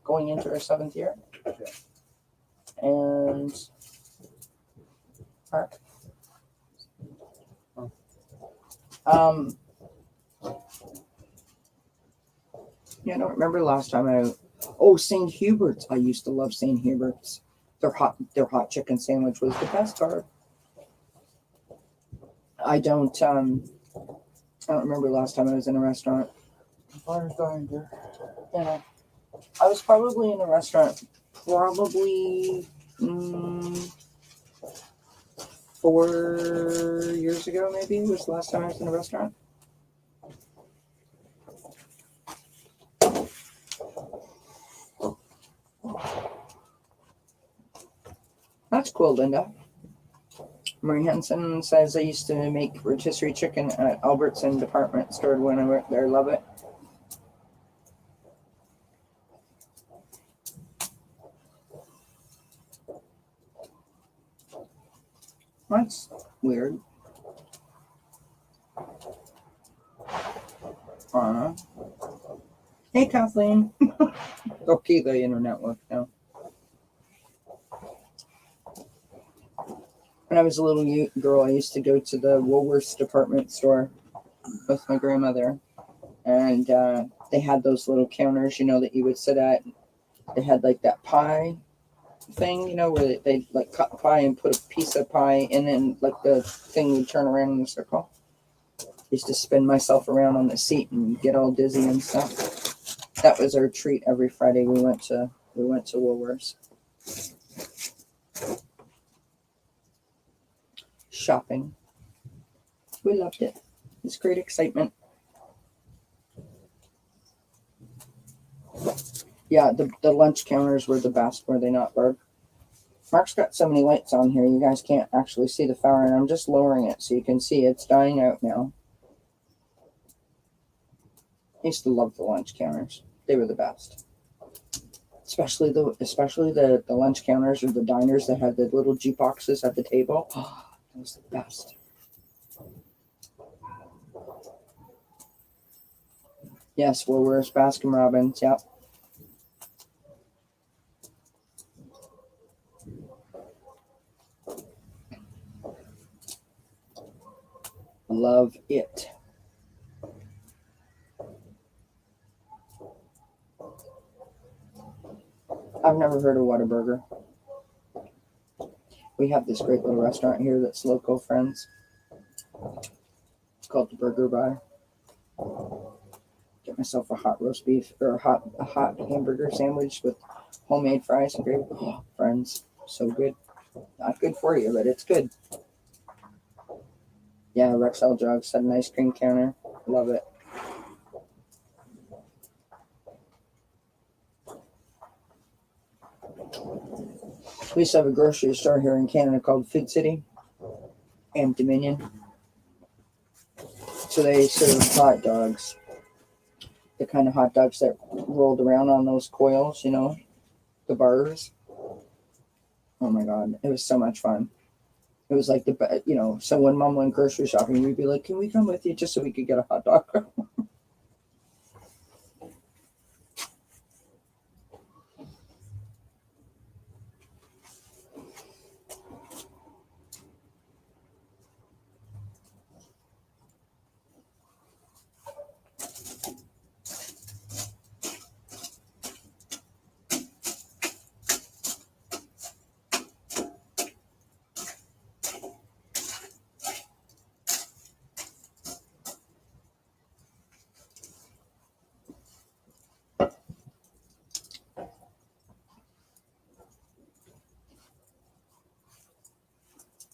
Going into our 7th year. Yeah. And Mark. Yeah, I don't remember the last time St. Hubert's. I used to love St. Hubert's. Their hot chicken sandwich was the best part. I don't remember the last time I was in a restaurant. fire's dying there. Yeah. I was probably in a restaurant 4 years ago, maybe was the last time I was in a restaurant. That's cool, Linda. Marie Henson says I used to make rotisserie chicken at Albertson department store when I worked there. Love it. That's weird. Hey, Kathleen. Okay, the internet worked now. When I was a little girl, I used to go to the Woolworths department store with my grandmother, and they had those little counters, that you would sit at. They had like that pie thing, where they like cut the pie and put a piece of pie, and then like the thing would turn around in a circle. I used to spin myself around on the seat and get all dizzy and stuff. That was our treat every Friday. We went to Woolworths. Shopping. We loved it. It's great excitement. Yeah, the lunch counters were the best, were they not, Barb? Mark's got so many lights on here, you guys can't actually see the fire, and I'm just lowering it so you can see it's dying out now. I used to love the lunch counters. They were the best. Especially the lunch counters or the diners that had the little jukeboxes at the table. Oh, that was the best. Yes, Woolworths, Baskin Robbins, yep. Love it. I've never heard of Whataburger. We have this great little restaurant here that's local friends. It's called the Burger Bar. Get myself a hot roast beef or a hot hamburger sandwich with homemade fries and gravy. Oh, friends, so good. Not good for you, but it's good. Yeah, Rexall Drugs had an ice cream counter. Love it. We used to have a grocery store here in Canada called Food City and Dominion. So they serve hot dogs. The kind of hot dogs that rolled around on those coils, the bars. Oh my God. It was so much fun. It was like so when mom went grocery shopping, we'd be like, can we come with you just so we could get a hot dog?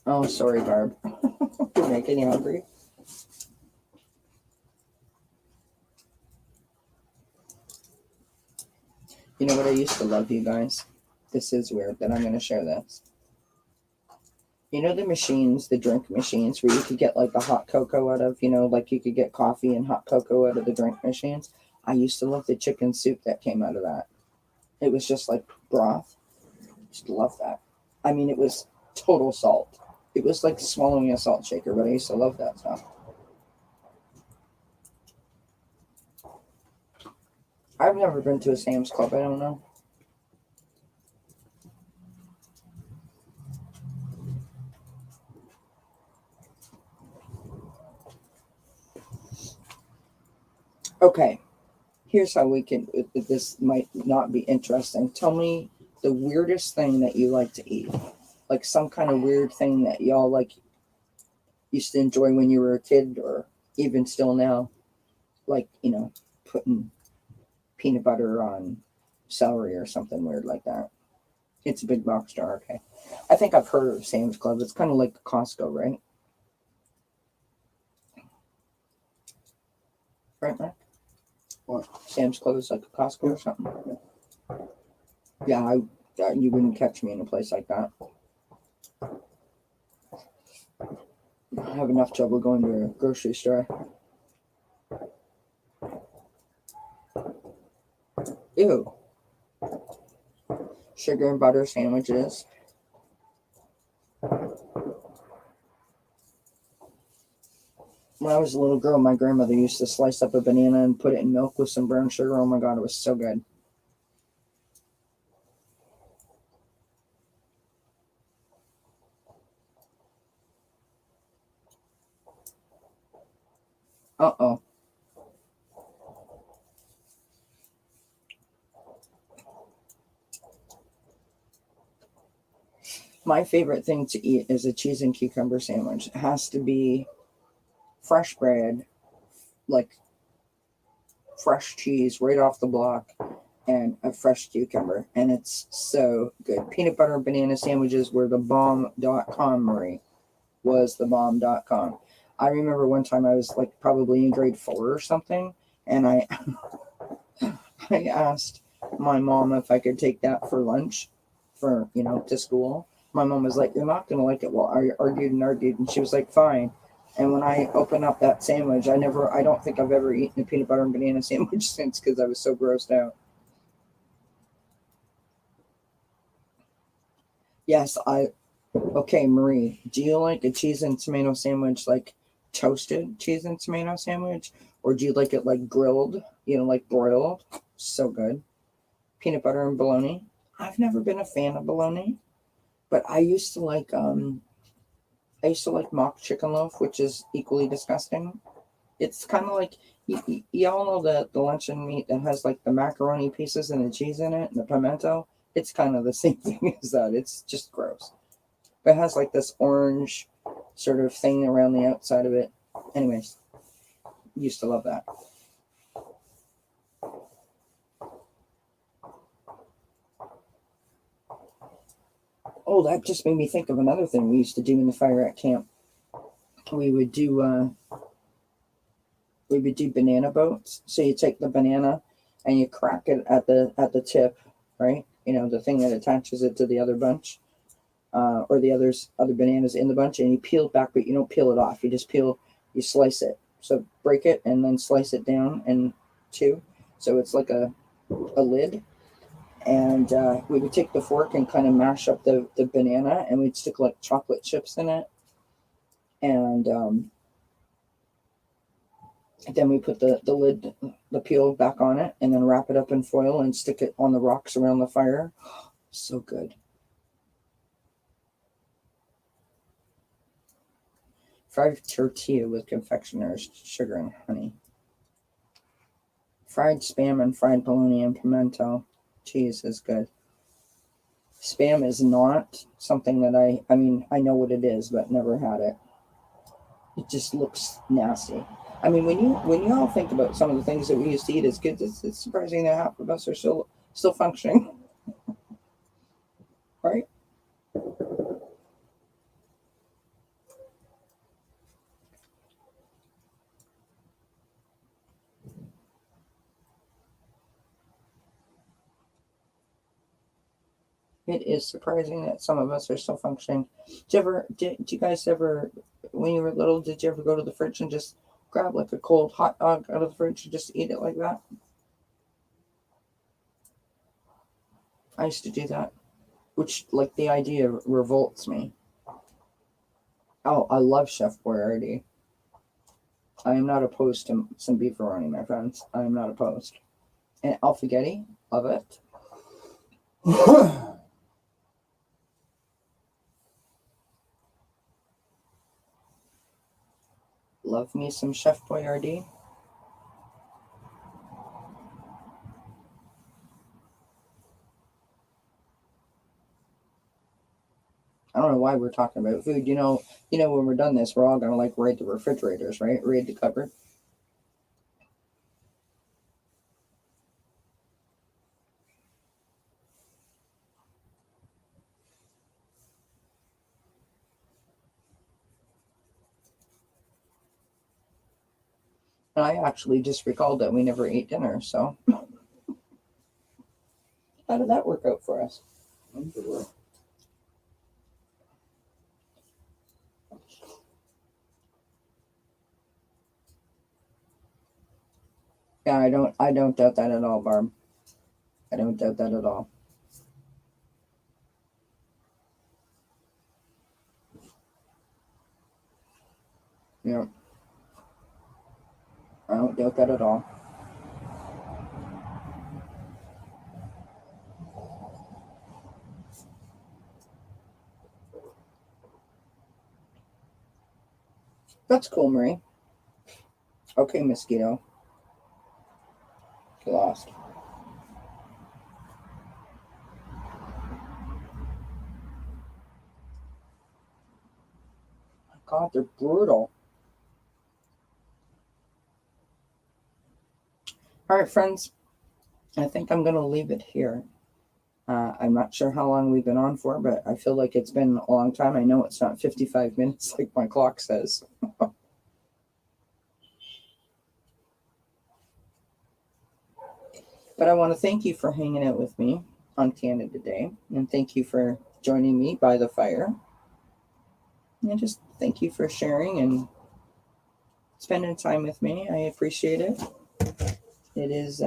Oh, sorry, Barb. You're making you hungry. You know what I used to love, you guys? This is weird, but I'm going to share this. You know the machines, the drink machines, where you could get like the hot cocoa out of, like you could get coffee and hot cocoa out of the drink machines? I used to love the chicken soup that came out of that. It was just like broth. Just love that. I mean, it was total salt. It was like swallowing a salt shaker, but I used to love that stuff. I've never been to a Sam's Club. I don't know. Okay, here's how we can. This might not be interesting. Tell me the weirdest thing that you like to eat. Like some kind of weird thing that y'all like used to enjoy when you were a kid or even still now. Like, putting peanut butter on celery or something weird like that. It's a big box jar, okay. I think I've heard of Sam's Club. It's kind of like Costco, right? Right, Mark? What? Sam's Club is like a Costco or something? Yeah, you wouldn't catch me in a place like that. I have enough trouble going to a grocery store. Ew. Sugar and butter sandwiches. When I was a little girl, my grandmother used to slice up a banana and put it in milk with some brown sugar. Oh my God, it was so good. Uh-oh. My favorite thing to eat is a cheese and cucumber sandwich. It has to be fresh bread, like fresh cheese right off the block, and a fresh cucumber. And it's so good. Peanut butter and banana sandwiches were the bomb.com, Marie. Was the bomb.com. I remember one time I was like probably in grade 4 or something, and I I asked my mom if I could take that for lunch to school. My mom was like, "You're not going to like it." Well, I argued and argued, and she was like, "Fine." And when I opened up that sandwich, I don't think I've ever eaten a peanut butter and banana sandwich since because I was so grossed out. Yes, okay, Marie, do you like a cheese and tomato sandwich, like toasted cheese and tomato sandwich? Or do you like it like grilled, like broiled? So good. Peanut butter and bologna. I've never been a fan of bologna, but I used to like mock chicken loaf, which is equally disgusting. It's kind of like y'all know the luncheon meat that has like the macaroni pieces and the cheese in it and the pimento. It's kind of the same thing as that. It's just gross. But it has like this orange sort of thing around the outside of it. Anyways, used to love that. Oh, that just made me think of another thing we used to do in the fire at camp. We would do banana boats. So you take the banana and you crack it at the tip, right? The thing that attaches it to the other bunch, or the other bananas in the bunch, and you peel it back, but you don't peel it off. You slice it. So break it and then slice it down in two. So it's like a lid. And we would take the fork and kind of mash up the banana, and we'd stick like chocolate chips in it. And then we put the lid, the peel back on it, and then wrap it up in foil and stick it on the rocks around the fire. So good. Fried tortilla with confectioner's sugar and honey. Fried spam and fried bologna and pimento cheese is good. Spam is not something that I mean, I know what it is, but never had it. It just looks nasty. I mean, when you all think about some of the things that we used to eat as kids, it's surprising that half of us are still functioning, right? It is surprising that some of us are still functioning. Did you guys ever, when you were little, did you ever go to the fridge and just grab like a cold hot dog out of the fridge and just eat it like that? I used to do that, which, like, the idea revolts me. Oh, I love Chef Boyardee. I am not opposed to some beefaroni, my friends. I am not opposed. And alfaghetti, love it. Love me some Chef Boyardee. I don't know why we're talking about food. You know, when we're done this, we're all gonna like raid the refrigerators, right? Raid the cupboard. And I actually just recalled that we never ate dinner, so how did that work out for us? Yeah, I don't doubt that at all, Barb. I don't doubt that at all. Yeah, I don't doubt that at all. That's cool, Marie. Okay, mosquito. Get lost. God, they're brutal. All right, friends. I think I'm gonna leave it here. I'm not sure how long we've been on for, but I feel like it's been a long time. I know it's not 55 minutes like my clock says. But I want to thank you for hanging out with me on Canada Day, and thank you for joining me by the fire. And just thank you for sharing and spending time with me. I appreciate it. It is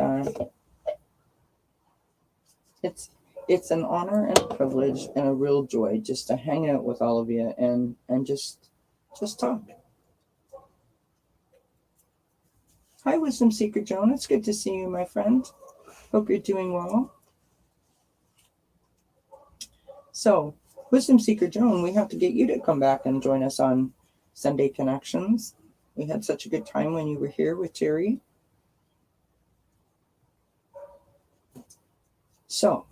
it's an honor and a privilege and a real joy just to hang out with all of you and just talk. Hi, Wisdom Seeker Joan. It's good to see you, my friend. Hope you're doing well. So, Wisdom Seeker Joan, we have to get you to come back and join us on Sunday Connections. We had such a good time when you were here with Terry. So,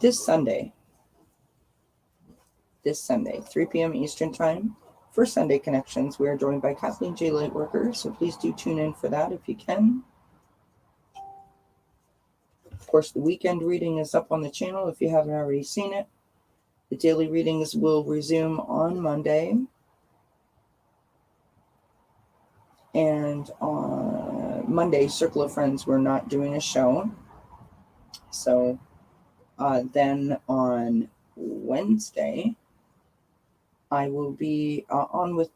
this Sunday, 3 p.m. Eastern Time, for Sunday Connections, we are joined by Kathleen J. Lightworker, so please do tune in for that if you can. Of course, the weekend reading is up on the channel if you haven't already seen it. The daily readings will resume on Monday. And on Monday, Circle of Friends, we're not doing a show. So then on Wednesday, I will be on with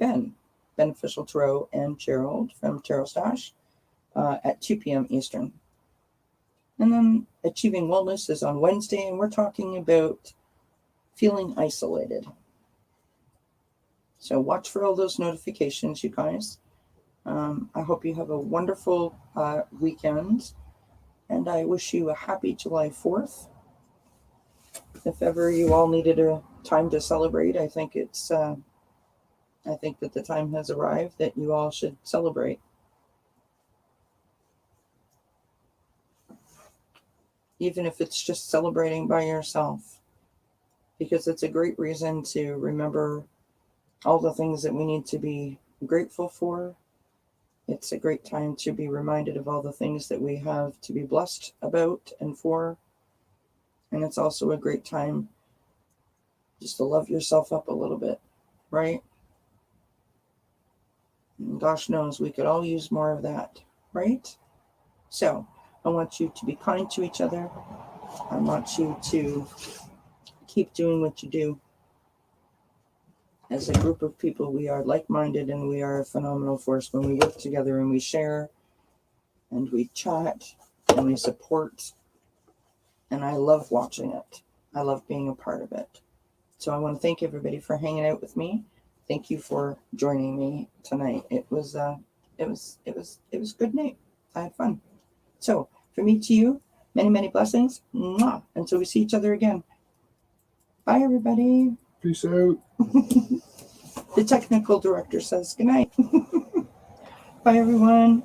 Beneficial Tarot, and Gerald from Tarot Stash at 2 p.m. Eastern. And then Achieving Wellness is on Wednesday, and we're talking about feeling isolated. So watch for all those notifications, you guys. I hope you have a wonderful weekend, and I wish you a happy July 4th. If ever you all needed a time to celebrate, I think that the time has arrived that you all should celebrate. Even if it's just celebrating by yourself, because it's a great reason to remember all the things that we need to be grateful for. It's a great time to be reminded of all the things that we have to be blessed about and for. And it's also a great time just to love yourself up a little bit, right? And gosh knows we could all use more of that, right? So I want you to be kind to each other. I want you to keep doing what you do. As a group of people, we are like-minded, and we are a phenomenal force when we work together and we share and we chat and we support. And I love watching it. I love being a part of it. So I want to thank everybody for hanging out with me. Thank you for joining me tonight. It was a good night. I had fun. So from me to you, many, many blessings. Mwah. Until we see each other again. Bye, everybody. Peace out. The technical director says good night. Bye, everyone.